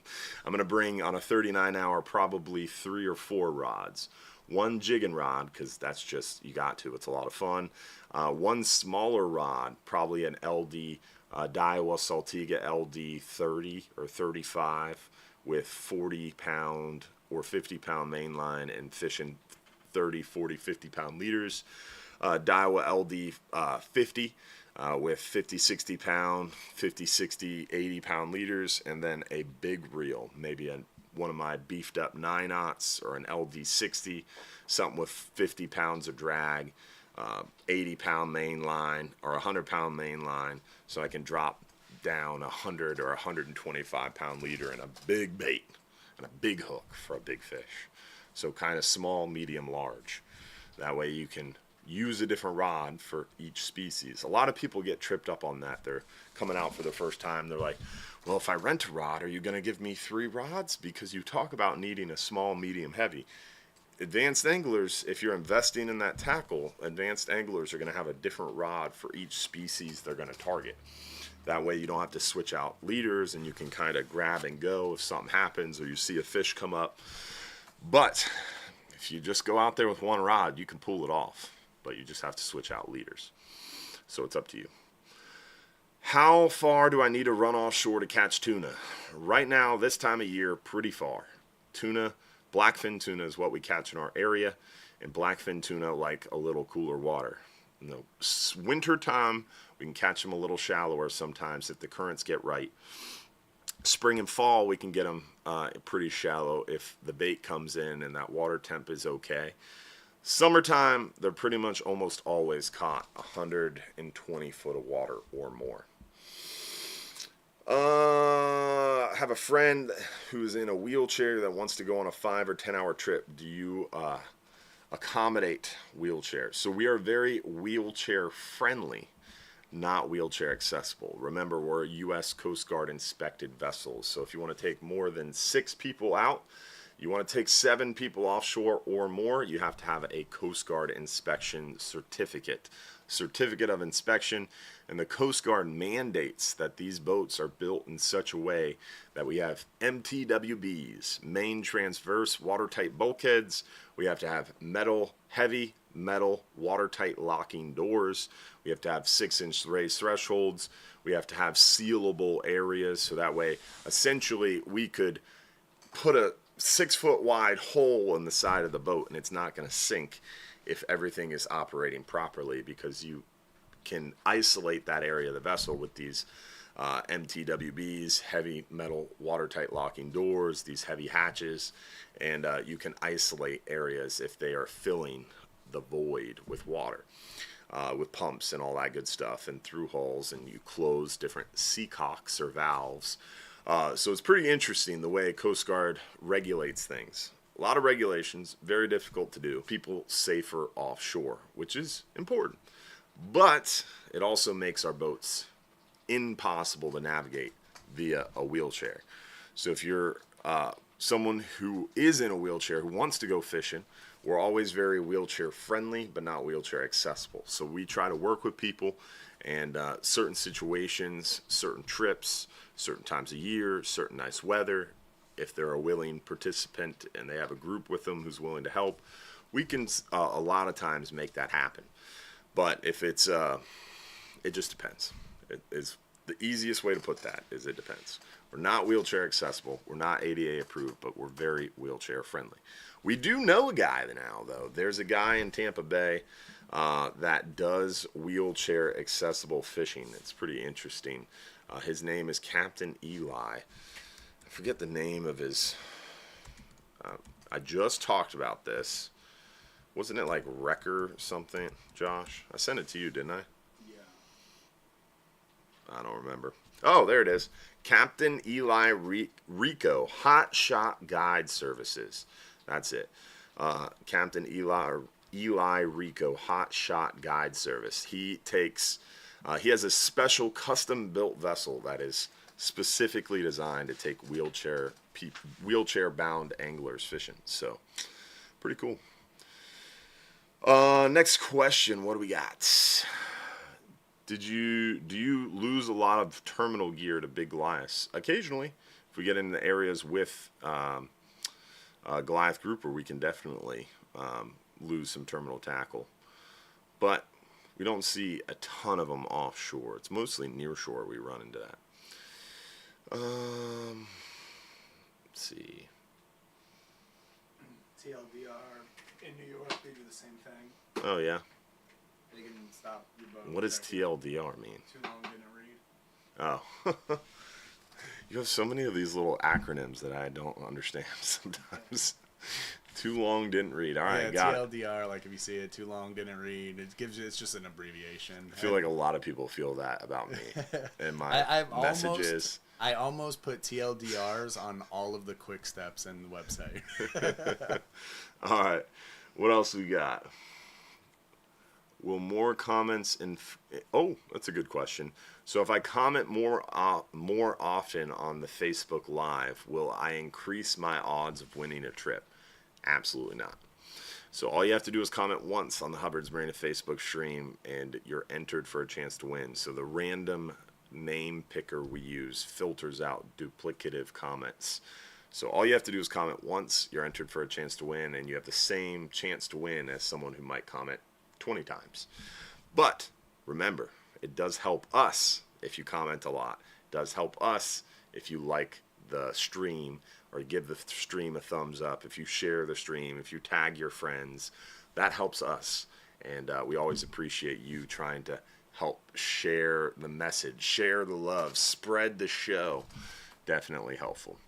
going to bring on a 39-hour probably 3 or 4 rods. One jigging rod, because that's just, you got to. It's a lot of fun. One smaller rod, probably an LD, Daiwa Saltiga LD 30 or 35 with 40 pound or 50 pound main line and fishing 30, 40, 50 pound leaders. Daiwa LD 50 with 50, 60 pound, 50, 60, 80 pound leaders, and then a big reel, maybe one of my beefed up 9/0 or an LD 60, something with 50 pounds of drag, 80 pound main line or 100 pound main line, so I can drop down 100 or 125 pound leader and a big bait and a big hook for a big fish. So kind of small, medium, large. That way you can use a different rod for each species. A lot of people get tripped up on that. They're coming out for the first time. They're like, well, if I rent a rod, are you going to give me 3 rods? Because you talk about needing a small, medium, heavy. Advanced anglers, if you're investing in that tackle, advanced anglers are going to have a different rod for each species they're going to target. That way you don't have to switch out leaders and you can kind of grab and go if something happens or you see a fish come up. But if you just go out there with one rod, you can pull it off. But you just have to switch out leaders. So it's up to you. How far do I need to run offshore to catch tuna? Right now, this time of year, pretty far. Tuna, blackfin tuna is what we catch in our area, and blackfin tuna like a little cooler water. In the winter time, we can catch them a little shallower sometimes if the currents get right. Spring and fall, we can get them pretty shallow if the bait comes in and that water temp is okay. Summertime, they're pretty much almost always caught 120 foot of water or more. I have a friend who's in a wheelchair that wants to go on a 5 or 10 hour trip. Do you accommodate wheelchairs? So we are very wheelchair friendly, not wheelchair accessible. Remember, we're U.S. Coast Guard inspected vessels. So if you want to take more than 6 people out, you want to take 7 people offshore or more, you have to have a Coast Guard inspection certificate of inspection, and the Coast Guard mandates that these boats are built in such a way that we have MTWBs, main transverse watertight bulkheads. We have to have heavy metal watertight locking doors. We have to have 6-inch raised thresholds. We have to have sealable areas, so that way essentially we could put a 6-foot wide hole in the side of the boat and it's not going to sink if everything is operating properly, because you can isolate that area of the vessel with these MTWBs, heavy metal watertight locking doors, these heavy hatches, and you can isolate areas if they are filling the void with water. with pumps and all that good stuff, and through hulls, and you close different seacocks or valves. So it's pretty interesting the way Coast Guard regulates things. A lot of regulations, very difficult to do. People safer offshore, which is important. But it also makes our boats impossible to navigate via a wheelchair. So if you're someone who is in a wheelchair who wants to go fishing, we're always very wheelchair friendly, but not wheelchair accessible. So we try to work with people, and certain situations, certain trips, certain times of year, certain nice weather, if they're a willing participant and they have a group with them who's willing to help, we can a lot of times make that happen. But if it's, it just depends. It is the easiest way to put that is it depends. We're not wheelchair accessible. We're not ADA approved, but we're very wheelchair friendly. We do know a guy now, though. There's a guy in Tampa Bay that does wheelchair accessible fishing. It's pretty interesting. His name is Captain Eli. I forget the name of his. I just talked about this. Wasn't it like Wrecker something, Josh? I sent it to you, didn't I? Yeah. I don't remember. Oh, there it is. Captain Eli Rico, Hot Shot Guide Services. That's it. Captain Eli Rico, Hot Shot Guide Service. He takes, he has a special custom built vessel that is specifically designed to take wheelchair bound anglers fishing. So, pretty cool. Next question. What do we got? Do you lose a lot of terminal gear to big Goliaths? Occasionally, if we get into areas with Goliath grouper, we can definitely lose some terminal tackle. But we don't see a ton of them offshore. It's mostly near shore we run into that. Let's see. TLDR in New York, they do the same thing. Oh yeah. They can stop your boat. What does TLDR mean? Too long didn't read. Oh. You have so many of these little acronyms that I don't understand sometimes. Too long didn't read. All right, got it. TLDR, like if you see it too long didn't read, it's just an abbreviation. I feel like a lot of people feel that about me and my messages. I almost put TLDRs on all of the quick steps in the website. All right, what else we got? Will more comments oh, that's a good question. So if I comment more often on the Facebook Live, will I increase my odds of winning a trip? Absolutely not. So all you have to do is comment once on the Hubbard's Marina Facebook stream, and you're entered for a chance to win. So the random name picker we use filters out duplicative comments. So all you have to do is comment once, you're entered for a chance to win, and you have the same chance to win as someone who might comment 20 times. But remember, it does help us if you comment a lot. It does help us if you like the stream or give the stream a thumbs up, if you share the stream, if you tag your friends. That helps us. And we always appreciate you trying to help share the message, share the love, spread the show. Definitely helpful.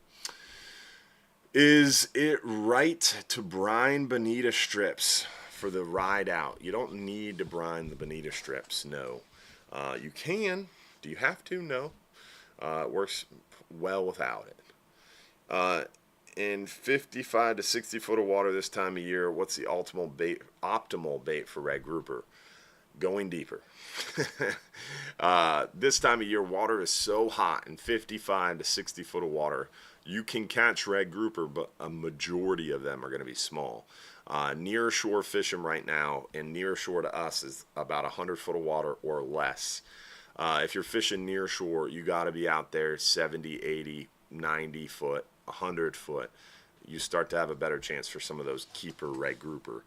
Is it right to brine bonita strips for the ride out? You don't need to brine the bonita strips, no. You can. Do you have to? No. It works well without it. In 55 to 60 foot of water this time of year, what's the optimal bait for red grouper? Going deeper. This time of year, water is so hot. In 55 to 60 foot of water, you can catch red grouper, but a majority of them are going to be small. Near shore fishing right now, and near shore to us is about 100 foot of water or less. If you're fishing near shore, you got to be out there 70, 80, 90 foot, 100 foot. You start to have a better chance for some of those keeper red grouper.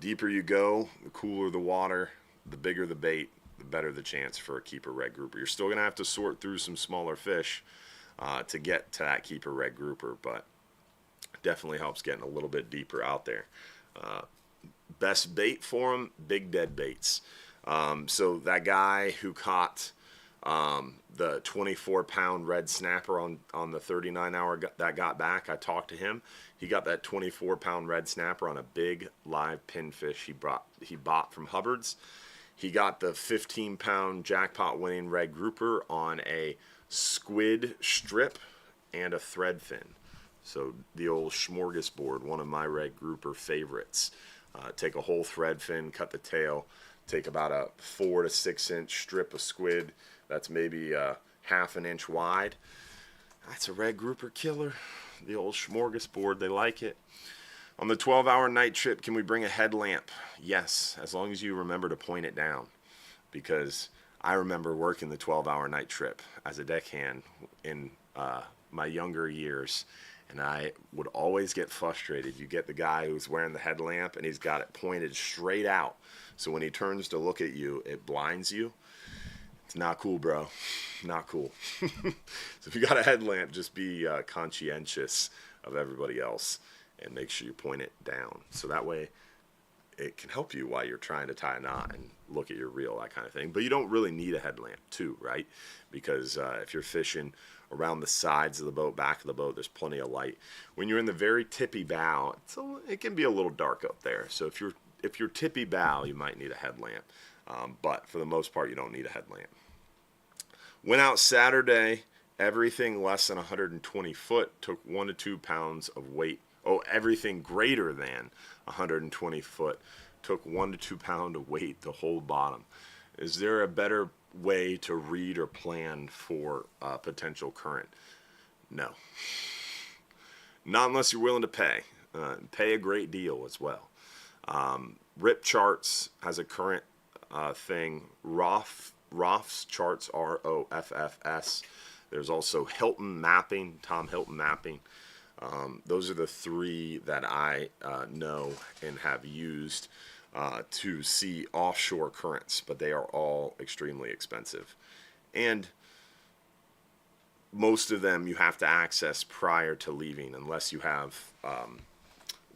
Deeper you go, the cooler the water, the bigger the bait, the better the chance for a keeper red grouper. You're still going to have to sort through some smaller fish to get to that keeper red grouper, but definitely helps getting a little bit deeper out there. Best bait for them, big dead baits. So that guy who caught the 24-pound red snapper on the 39-hour that got back, I talked to him. He got that 24-pound red snapper on a big live pinfish he bought from Hubbard's. He got the 15-pound jackpot winning red grouper on a squid strip and a thread fin. So the old smorgasbord, one of my red grouper favorites. Take a whole thread fin, cut the tail, take about a 4 to 6 inch strip of squid that's maybe half an inch wide. That's a red grouper killer. The old smorgasbord, they like it. On the 12-hour night trip, can we bring a headlamp? Yes, as long as you remember to point it down. Because I remember working the 12-hour night trip as a deckhand in my younger years, and I would always get frustrated. You get the guy who's wearing the headlamp, and he's got it pointed straight out. So when he turns to look at you, it blinds you. It's not cool, bro. Not cool. So if you got a headlamp, just be conscientious of everybody else and make sure you point it down. So that way it can help you while you're trying to tie a knot and look at your reel, that kind of thing. But you don't really need a headlamp too, right? Because if you're fishing around the sides of the boat, back of the boat, there's plenty of light. When you're in the very tippy bow, it can be a little dark up there. So if you're tippy bow, you might need a headlamp. But for the most part, you don't need a headlamp. Went out Saturday. Everything less than 120 foot took 1 to 2 pounds of weight. Oh, everything greater than 120 foot took 1 to 2 pound of weight to hold bottom. Is there a better way to read or plan for potential current? No. Not unless you're willing to pay. Pay a great deal as well. Rip Charts has a current thing. Roff's Charts, ROFFS. There's also Hilton Mapping, Tom Hilton Mapping. Those are the three that I know and have used to see offshore currents, but they are all extremely expensive. And most of them you have to access prior to leaving, unless you have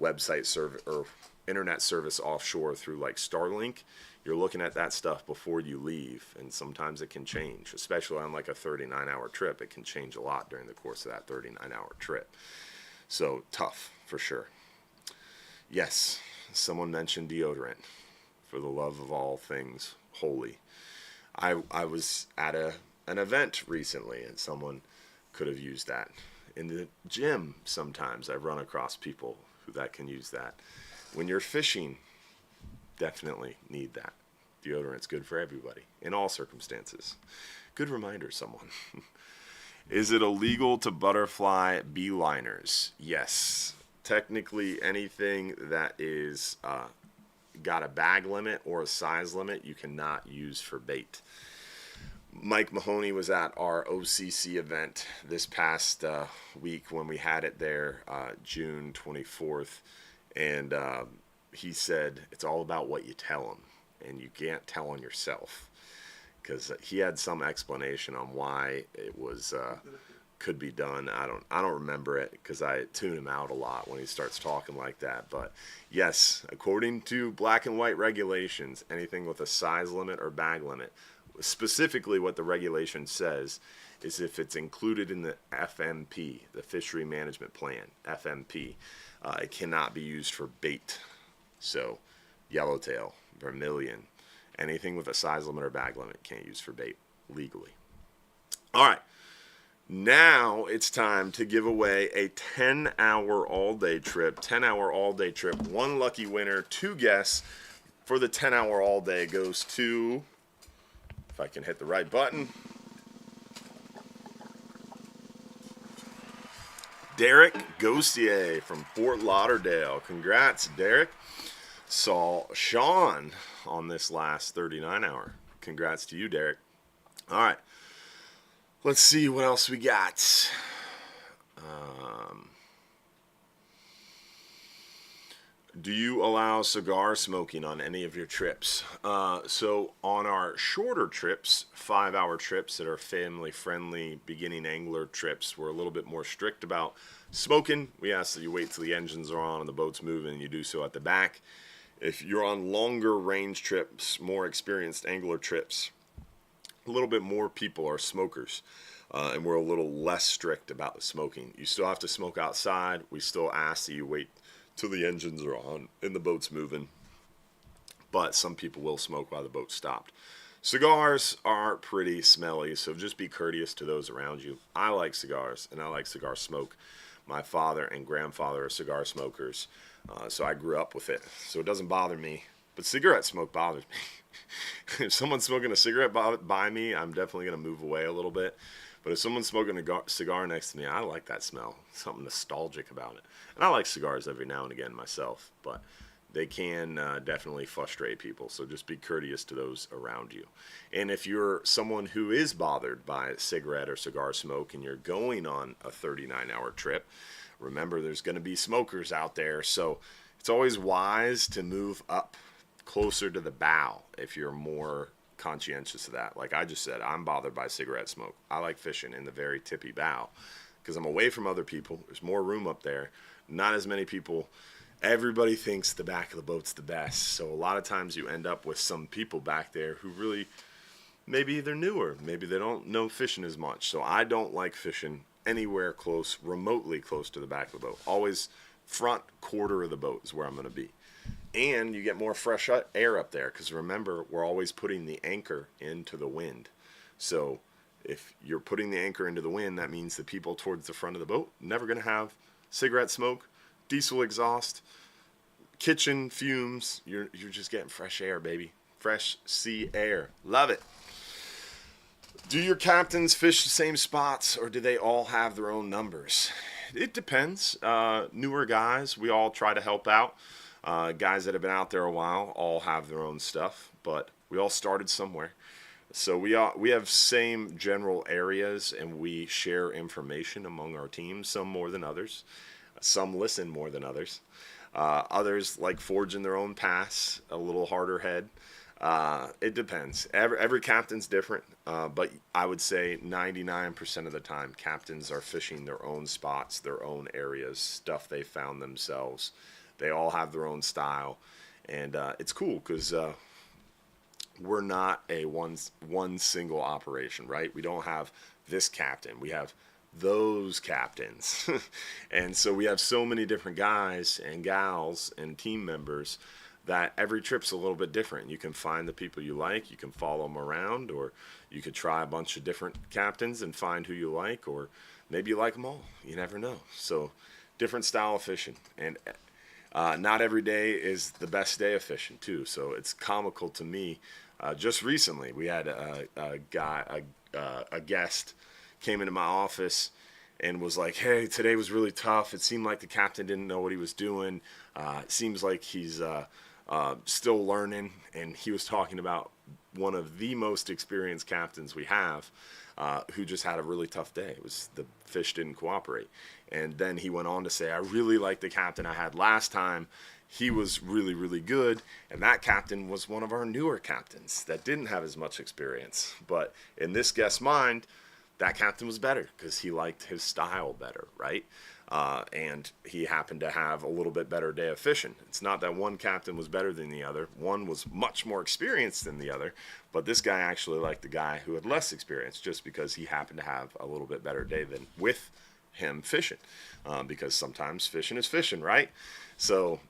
website service or internet service offshore through like Starlink. You're looking at that stuff before you leave, and sometimes it can change, especially on like a 39-hour trip. It can change a lot during the course of that 39-hour trip. So tough for sure. Yes, someone mentioned deodorant. For the love of all things holy. I was at an event recently, and someone could have used that. In the gym, sometimes I run across people that can use that. When you're fishing, definitely need that. Deodorant's good for everybody in all circumstances. Good reminder, someone. Is it illegal to butterfly beeliners? Yes. Technically, anything that is got a bag limit or a size limit, you cannot use for bait. Mike Mahoney was at our OCC event this past week when we had it there, June 24th, and he said it's all about what you tell them, and you can't tell on yourself, because he had some explanation on why it was could be done. I don't remember it, because I tune him out a lot when he starts talking like that. But yes, according to black and white regulations, anything with a size limit or bag limit, specifically what the regulation says is if it's included in the FMP, the Fishery Management Plan, FMP, it cannot be used for bait. So yellowtail, vermilion, anything with a size limit or bag limit can't use for bait legally. All right. Now it's time to give away a 10-hour all-day trip. 10-hour all-day trip. One lucky winner. 2 guests for the 10-hour all-day goes to, if I can hit the right button, Derek Gossier from Fort Lauderdale. Congrats, Derek. Saw Sean on this last 39-hour. Congrats to you, Derek. All right. Let's see what else we got. Do you allow cigar smoking on any of your trips? So on our shorter trips, 5-hour trips that are family-friendly beginning angler trips, we're a little bit more strict about smoking. We ask that you wait till the engines are on and the boat's moving, and you do so at the back. If you're on longer range trips, more experienced angler trips, a little bit more people are smokers, and we're a little less strict about the smoking. You still have to smoke outside. We still ask that you wait till the engines are on and the boat's moving. but some people will smoke while the boat's stopped. Cigars are pretty smelly, so just be courteous to those around you. I like cigars, and I like cigar smoke. My father and grandfather are cigar smokers, so I grew up with it, so it doesn't bother me. But cigarette smoke bothers me. If someone's smoking a cigarette by me, I'm definitely going to move away a little bit. But if someone's smoking a cigar next to me, I like that smell. Something nostalgic about it. And I like cigars every now and again myself, but they can definitely frustrate people. So just be courteous to those around you. And if you're someone who is bothered by cigarette or cigar smoke and you're going on a 39-hour trip, remember there's going to be smokers out there. So it's always wise to move up closer to the bow if you're more conscientious of that. Like I just said, I'm bothered by cigarette smoke. I like fishing in the very tippy bow because I'm away from other people. There's more room up there. Not as many people. Everybody thinks the back of the boat's the best. So a lot of times you end up with some people back there who really, maybe they're newer. Maybe they don't know fishing as much. So I don't like fishing anywhere close, remotely close to the back of the boat. Always front quarter of the boat is where I'm going to be. And you get more fresh air up there because remember, we're always putting the anchor into the wind. So if you're putting the anchor into the wind, that means the people towards the front of the boat never going to have cigarette smoke, diesel exhaust, kitchen fumes. You're just getting fresh air, baby. Fresh sea air. Love it. Do your captains fish the same spots or do they all have their own numbers? It depends. Newer guys, we all try to help out. Guys that have been out there a while all have their own stuff, but we all started somewhere. So we have same general areas, and we share information among our teams, some more than others. Some listen more than others. Others like forging their own paths, a little harder head. It depends. Every captain's different, but I would say 99% of the time, captains are fishing their own spots, their own areas, stuff they found themselves. They all have their own style, and it's cool because we're not a one single operation, right? We don't have this captain. We have those captains. And so we have so many different guys and gals and team members that every trip's a little bit different. You can find the people you like, you can follow them around, or you could try a bunch of different captains and find who you like, or maybe you like them all. You never know. So different style of fishing. And not every day is the best day of fishing too. So it's comical to me. Just recently, we had a guest came into my office and was like, "Hey, today was really tough. It seemed like the captain didn't know what he was doing. It seems like he's still learning." And he was talking about one of the most experienced captains we have, who just had a really tough day. It was the fish didn't cooperate. And then he went on to say, "I really like the captain I had last time. He was really, really good." And that captain was one of our newer captains that didn't have as much experience. But in this guest's mind, that captain was better because he liked his style better, right? And he happened to have a little bit better day of fishing. It's not that one captain was better than the other. One was much more experienced than the other, but this guy actually liked the guy who had less experience just because he happened to have a little bit better day than with him fishing, because sometimes fishing is fishing, right? So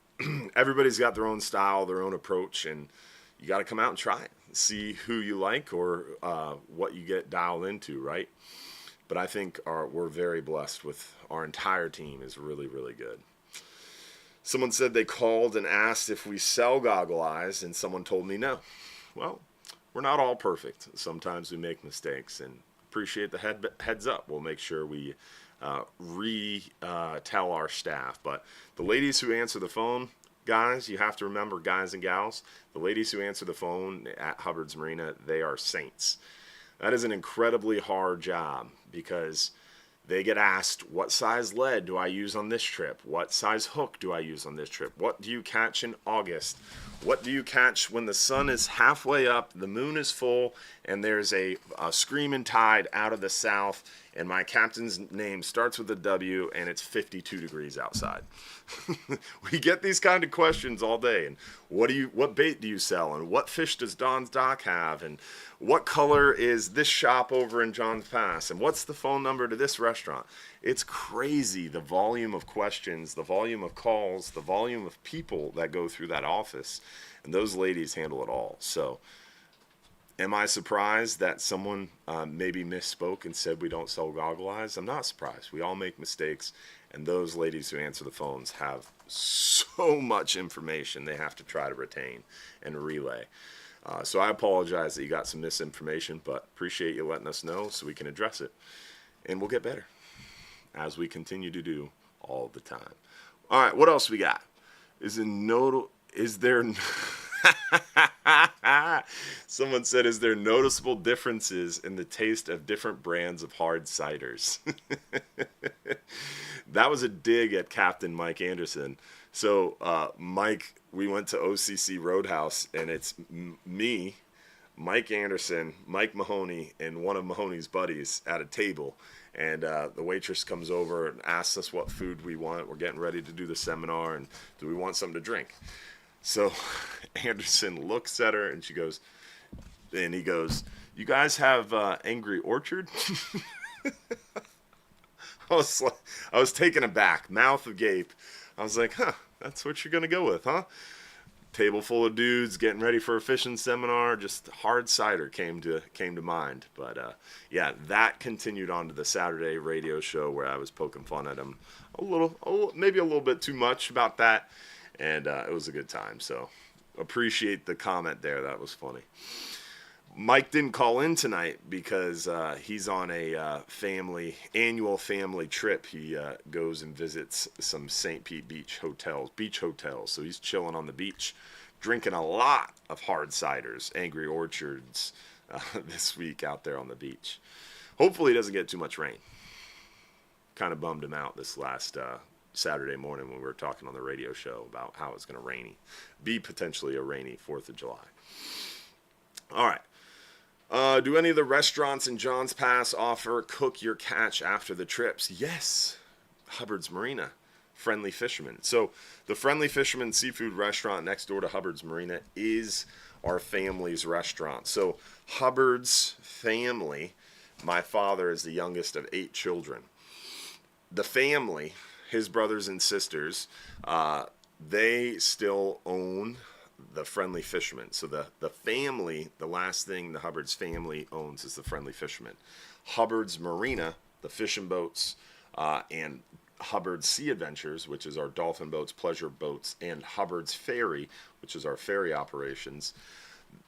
everybody's got their own style, their own approach, and you got to come out and try it. See who you like or what you get dialed into, right? But I think we're very blessed with our entire team is really, really good. Someone said they called and asked if we sell goggle eyes, and someone told me no. Well, we're not all perfect. Sometimes we make mistakes, and appreciate the heads up. We'll make sure we tell our staff. But the ladies who answer the phone, guys, you have to remember, guys and gals, the ladies who answer the phone at Hubbard's Marina, they are saints. That is an incredibly hard job because they get asked, what size lead do I use on this trip? What size hook do I use on this trip? What do you catch in August? What do you catch when the sun is halfway up, the moon is full, and there's a screaming tide out of the south, and my captain's name starts with a W, and it's 52 degrees outside? We get these kind of questions all day. And what bait do you sell? And what fish does Don's Dock have? And what color is this shop over in John's Pass? And what's the phone number to this restaurant? It's crazy, the volume of questions, the volume of calls, the volume of people that go through that office. and those ladies handle it all. So am I surprised that someone maybe misspoke and said we don't sell goggle eyes? I'm not surprised. We all make mistakes, and those ladies who answer the phones have so much information they have to try to retain and relay. So I apologize that you got some misinformation, but appreciate you letting us know so we can address it. And we'll get better, as we continue to do all the time. All right, what else we got? Someone said, is there noticeable differences in the taste of different brands of hard ciders? That was a dig at Captain Mike Anderson. So, Mike, we went to OCC Roadhouse, and it's me, Mike Anderson, Mike Mahoney, and one of Mahoney's buddies at a table. And the waitress comes over and asks us what food we want. We're getting ready to do the seminar, and do we want something to drink? So Anderson looks at her, and he goes, you guys have Angry Orchard? I was taken aback, mouth agape. I was like, that's what you're going to go with, huh? Table full of dudes getting ready for a fishing seminar, just hard cider came to mind. But yeah, that continued on to the Saturday radio show where I was poking fun at him maybe a little bit too much about that, and it was a good time. So appreciate the comment there. That was funny. Mike didn't call in tonight because he's on a annual family trip. He goes and visits some St. Pete beach hotels. So he's chilling on the beach, drinking a lot of hard ciders, Angry Orchards, this week out there on the beach. Hopefully he doesn't get too much rain. Kind of bummed him out this last Saturday morning when we were talking on the radio show about how it's going to be potentially a rainy 4th of July. All right. Do any of the restaurants in Johns Pass offer cook your catch after the trips? Yes. Hubbard's Marina, Friendly Fisherman. So the Friendly Fisherman seafood restaurant next door to Hubbard's Marina is our family's restaurant. So Hubbard's family, my father is the youngest of 8 children. The family, his brothers and sisters, they still own the Friendly Fisherman. So the family, the last thing the Hubbard's family owns is the Friendly Fisherman. Hubbard's Marina, the fishing boats, and Hubbard's Sea Adventures, which is our dolphin boats, pleasure boats, and Hubbard's Ferry, which is our ferry operations.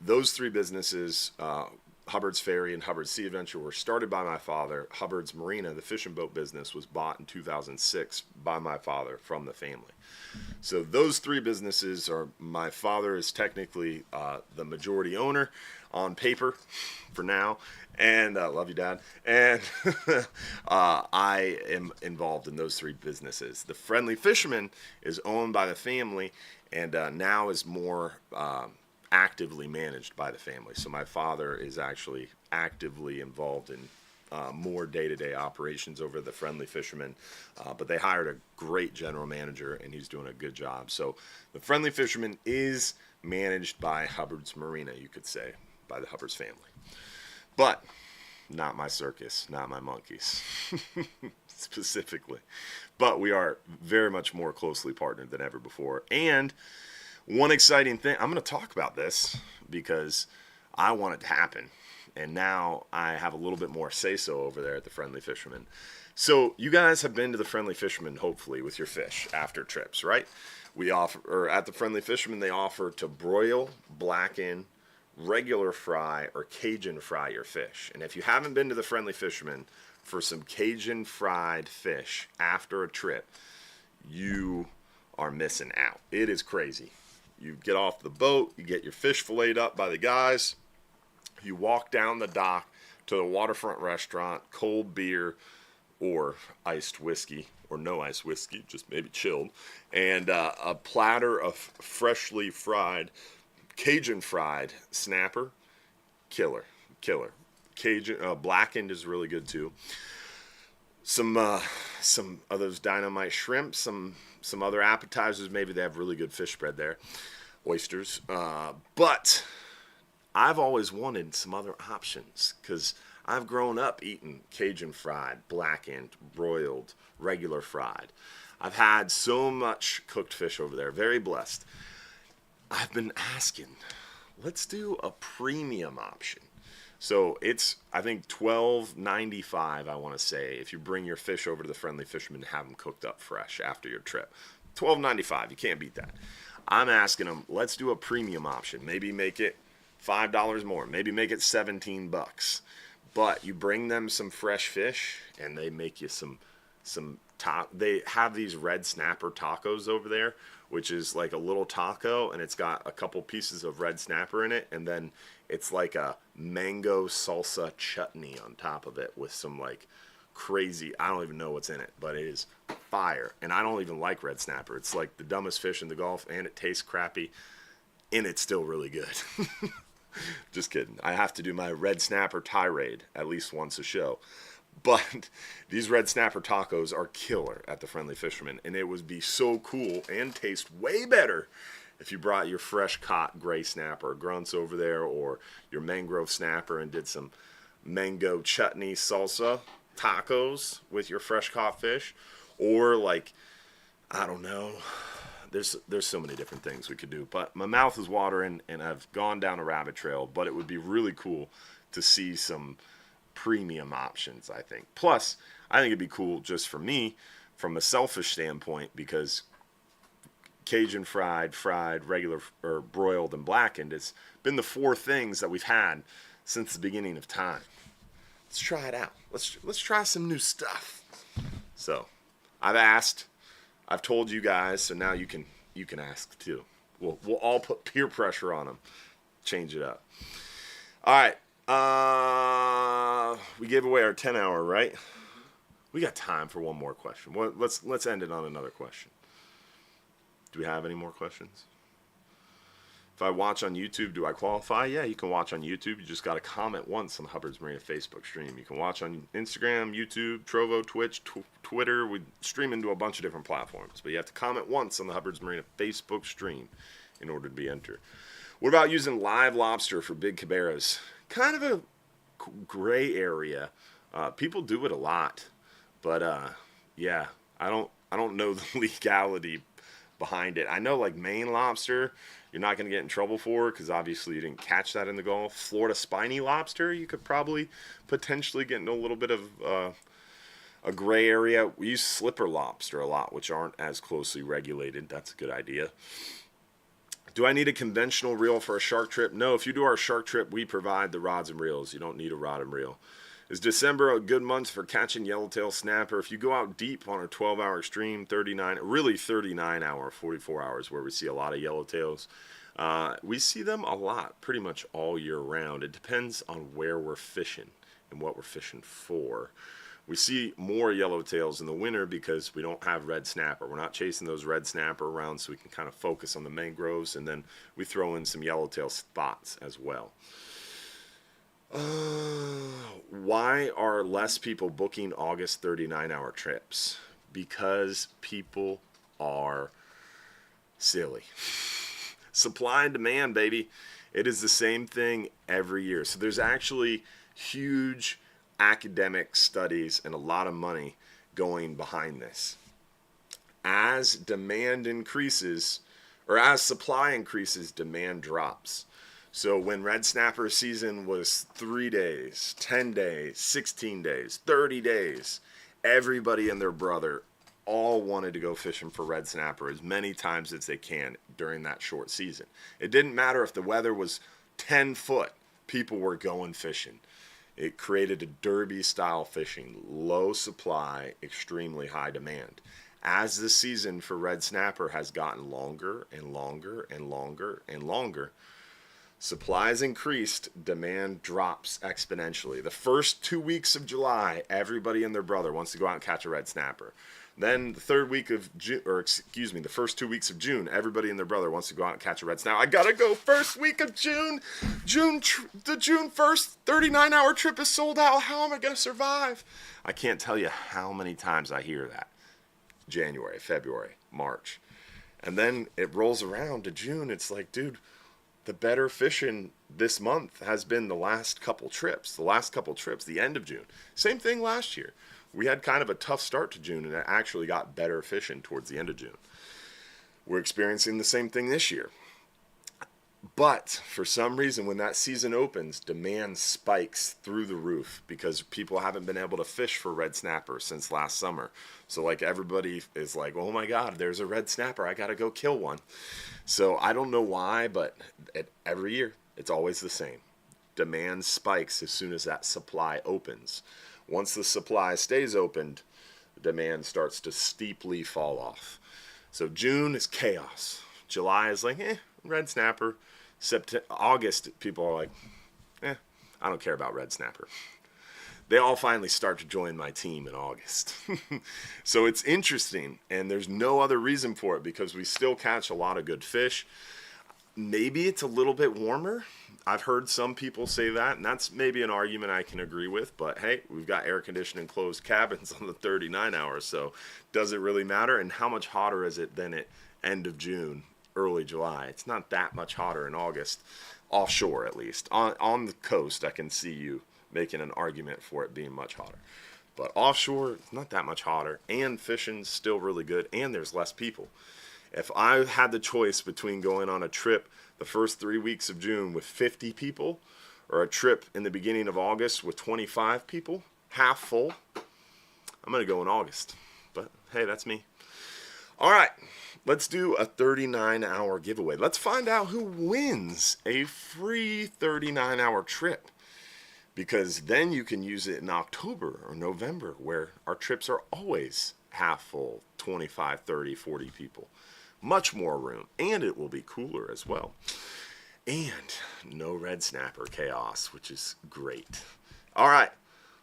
Those 3 businesses, Hubbard's Ferry and Hubbard's Sea Adventure, were started by my father. Hubbard's Marina, the fishing boat business, was bought in 2006 by my father from the family. So those 3 businesses my father is technically the majority owner on paper for now. And love you, Dad. And I am involved in those 3 businesses. The Friendly Fisherman is owned by the family and now is more actively managed by the family. So my father is actually actively involved in more day-to-day operations over the Friendly Fisherman, but they hired a great general manager, and he's doing a good job. So the Friendly Fisherman is managed by Hubbard's Marina, you could say, by the Hubbard's family. But not my circus, not my monkeys, specifically. But we are very much more closely partnered than ever before. And one exciting thing, I'm going to talk about this because I want it to happen. And now I have a little bit more say-so over there at the Friendly Fisherman. So you guys have been to the Friendly Fisherman, hopefully, with your fish after trips, right? At the Friendly Fisherman, they offer to broil, blacken, regular fry, or Cajun fry your fish. And if you haven't been to the Friendly Fisherman for some Cajun fried fish after a trip, you are missing out. It is crazy. You get off the boat, you get your fish filleted up by the guys, you walk down the dock to the waterfront restaurant, cold beer or iced whiskey, or no iced whiskey, just maybe chilled, and a platter of freshly fried, Cajun fried snapper. Killer. Cajun blackened is really good too. Some of those dynamite shrimp, some other appetizers. Maybe they have really good fish spread there, oysters. But I've always wanted some other options because I've grown up eating Cajun fried, blackened, broiled, regular fried. I've had so much cooked fish over there. Very blessed. I've been asking, let's do a premium option. So it's, I think, $12.95. I want to say, if you bring your fish over to the Friendly Fisherman and have them cooked up fresh after your trip. $12.95. You can't beat that. I'm asking them, let's do a premium option. Maybe make it $5 more. Maybe make it $17. But you bring them some fresh fish, and they make you some they have these red snapper tacos over there, which is like a little taco, and it's got a couple pieces of red snapper in it, and then it's like a mango salsa chutney on top of it with some like crazy, I don't even know what's in it, but it is fire. And I don't even like red snapper. It's like the dumbest fish in the Gulf, and it tastes crappy, and it's still really good. Just kidding. I have to do my red snapper tirade at least once a show. But these red snapper tacos are killer at the Friendly Fisherman, and it would be so cool and taste way better if you brought your fresh caught gray snapper grunts over there, or your mangrove snapper and did some mango chutney salsa tacos with your fresh caught fish. Or like, I don't know, there's so many different things we could do, but my mouth is watering and I've gone down a rabbit trail. But it would be really cool to see some premium options, I think. Plus, I think it'd be cool just for me from a selfish standpoint, because Cajun fried, regular, or broiled and blackened, it's been the four things that we've had since the beginning of time. Let's try it out. Let's try some new stuff. So, I've asked, I've told you guys, so now you can ask too. We'll all put peer pressure on them. Change it up. All right. We gave away our 10-hour, right? We got time for one more question. Well, let's end it on another question. Do we have any more questions? If I watch on YouTube, do I qualify? Yeah, you can watch on YouTube. You just got to comment once on the Hubbard's Marina Facebook stream. You can watch on Instagram, YouTube, Trovo, Twitch, Twitter. We stream into a bunch of different platforms. But you have to comment once on the Hubbard's Marina Facebook stream in order to be entered. What about using live lobster for big caberas? Kind of a gray area. People do it a lot. But, yeah, I don't know the legality behind it. I know, like, Maine lobster, you're not going to get in trouble for, because obviously you didn't catch that in the Gulf. Florida spiny lobster, you could probably potentially get into a little bit of a gray area. We use slipper lobster a lot, which aren't as closely regulated. That's a good idea. Do I need a conventional reel for a shark trip? No, if you do our shark trip, we provide the rods and reels. You don't need a rod and reel. Is December a good month for catching yellowtail snapper? If you go out deep on a 12-hour stream, 39-hour, 44 hours, where we see a lot of yellowtails, we see them a lot, pretty much all year round. It depends on where we're fishing and what we're fishing for. We see more yellowtails in the winter because we don't have red snapper. We're not chasing those red snapper around, so we can kind of focus on the mangroves, and then we throw in some yellowtail spots as well. Why are less people booking August 39-hour trips? Because people are silly. Supply and demand, baby. It is the same thing every year. So there's actually huge academic studies and a lot of money going behind this. As demand increases, or as supply increases, demand drops. So when red snapper season was 3 days, 10 days, 16 days, 30 days, everybody and their brother all wanted to go fishing for red snapper as many times as they can during that short season. It didn't matter if the weather was 10 foot, people were going fishing. It created a derby style fishing, low supply, extremely high demand. As the season for red snapper has gotten longer and longer and longer and longer, supply has increased, demand drops exponentially. The first 2 weeks of July, everybody and their brother wants to go out and catch a red snapper. Then the third week of June, the first 2 weeks of June, everybody and their brother wants to go out and catch a red snapper. I gotta go first week of June. The June 1st 39-hour trip is sold out. How am I gonna survive? I can't tell you how many times I hear that. January, February, March. And then it rolls around to June. It's like, dude, the better fishing this month has been the last couple trips, the end of June. Same thing last year. We had kind of a tough start to June, and it actually got better fishing towards the end of June. We're experiencing the same thing this year. But for some reason, when that season opens, demand spikes through the roof because people haven't been able to fish for red snapper since last summer. So like everybody is like, oh my God, there's a red snapper. I got to go kill one. So I don't know why, but every year it's always the same. Demand spikes as soon as that supply opens. Once the supply stays opened, the demand starts to steeply fall off. So June is chaos. July is like, red snapper. August, people are like, I don't care about red snapper. They all finally start to join my team in August. So it's interesting, and there's no other reason for it because we still catch a lot of good fish. Maybe it's a little bit warmer. I've heard some people say that, and that's maybe an argument I can agree with. But hey, we've got air conditioned enclosed cabins on the 39 hours, so does it really matter? And how much hotter is it than at end of June, early July? It's not that much hotter in August, offshore at least. On the coast, I can see you making an argument for it being much hotter. But offshore, it's not that much hotter, and fishing's still really good, and there's less people. If I had the choice between going on a trip the first 3 weeks of June with 50 people or a trip in the beginning of August with 25 people, half full, I'm going to go in August. But hey, that's me. All right, let's do a 39-hour giveaway. Let's find out who wins a free 39-hour trip, because then you can use it in October or November where our trips are always half full, 25, 30, 40 people. Much more room, and it will be cooler as well. And no red snapper chaos, which is great. All right,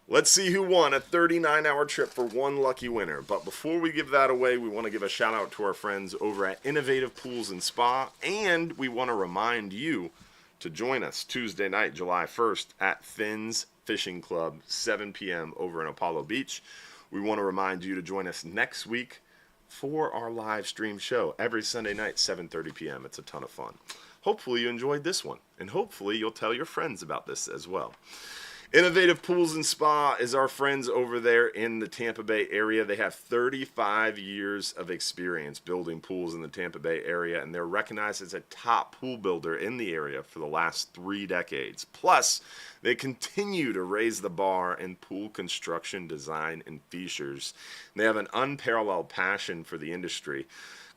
let's see who won a 39-hour trip for one lucky winner. But before we give that away, we want to give a shout out to our friends over at Innovative Pools and Spa, and we want to remind you to join us Tuesday night, July 1st at Finn's Fishing Club, 7 p.m. over in Apollo Beach. We want to remind you to join us next week for our live stream show every Sunday night, 7:30 p.m. It's a ton of fun. Hopefully you enjoyed this one, and hopefully you'll tell your friends about this as well. Innovative Pools and Spa is our friends over there in the Tampa Bay area. They have 35 years of experience building pools in the Tampa Bay area, and they're recognized as a top pool builder in the area for the last 3 decades. Plus, they continue to raise the bar in pool construction, design, and features. They have an unparalleled passion for the industry.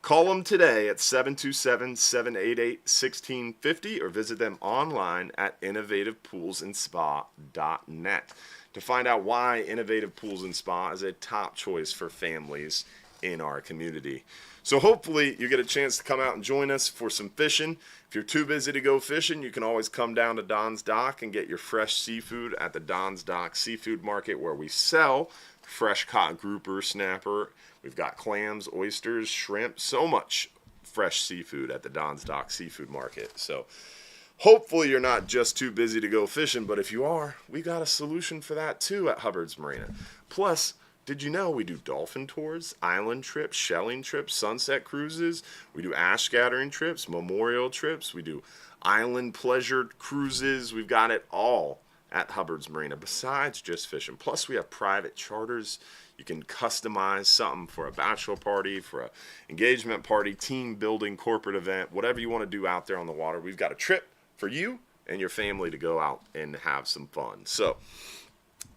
Call them today at 727-788-1650 or visit them online at innovativepoolsandspa.net to find out why Innovative Pools and Spa is a top choice for families in our community. So hopefully you get a chance to come out and join us for some fishing. If you're too busy to go fishing, you can always come down to Don's Dock and get your fresh seafood at the Don's Dock Seafood Market, where we sell fresh caught grouper, snapper. We've got clams, oysters, shrimp, so much fresh seafood at the Don's Dock Seafood Market. So hopefully you're not just too busy to go fishing, but if you are, we got a solution for that too at Hubbard's Marina. Plus, did you know we do dolphin tours, island trips, shelling trips, sunset cruises? We do ash scattering trips, memorial trips. We do island pleasure cruises. We've got it all at Hubbard's Marina besides just fishing. Plus, we have private charters. You can customize something for a bachelor party, for an engagement party, team building, corporate event, whatever you want to do out there on the water. We've got a trip for you and your family to go out and have some fun. So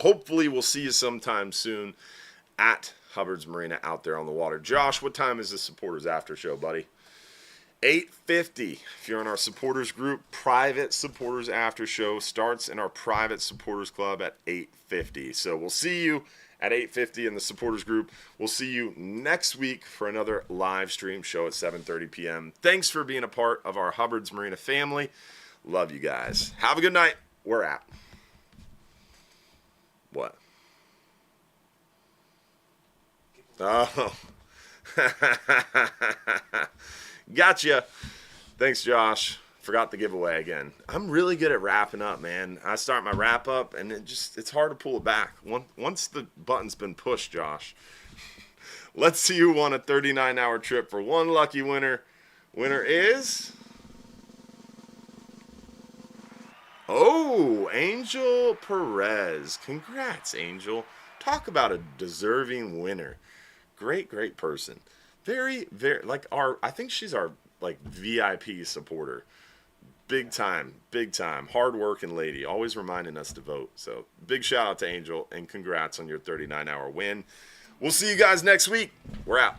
hopefully we'll see you sometime soon at Hubbard's Marina out there on the water. Josh, what time is the supporters after show, buddy? 8:50. If you're in our supporters group, private supporters after show starts in our private supporters club at 8:50. So we'll see you at 8:50 in the supporters group. We'll see you next week for another live stream show at 7:30 p.m. Thanks for being a part of our Hubbard's Marina family. Love you guys. Have a good night. We're out. What? Oh. Gotcha. Thanks, Josh. Forgot the giveaway again. I'm really good at wrapping up, man. I start my wrap up, and it's hard to pull it back. Once the button's been pushed, Josh. Let's see who won a 39-hour trip for one lucky winner. Winner is... Oh, Angel Perez. Congrats, Angel. Talk about a deserving winner. Great person. Very, I think she's our, VIP supporter. big time. Hard-working lady, always reminding us to vote. So big shout out to Angel, and congrats on your 39-hour win. We'll see you guys next week. We're out.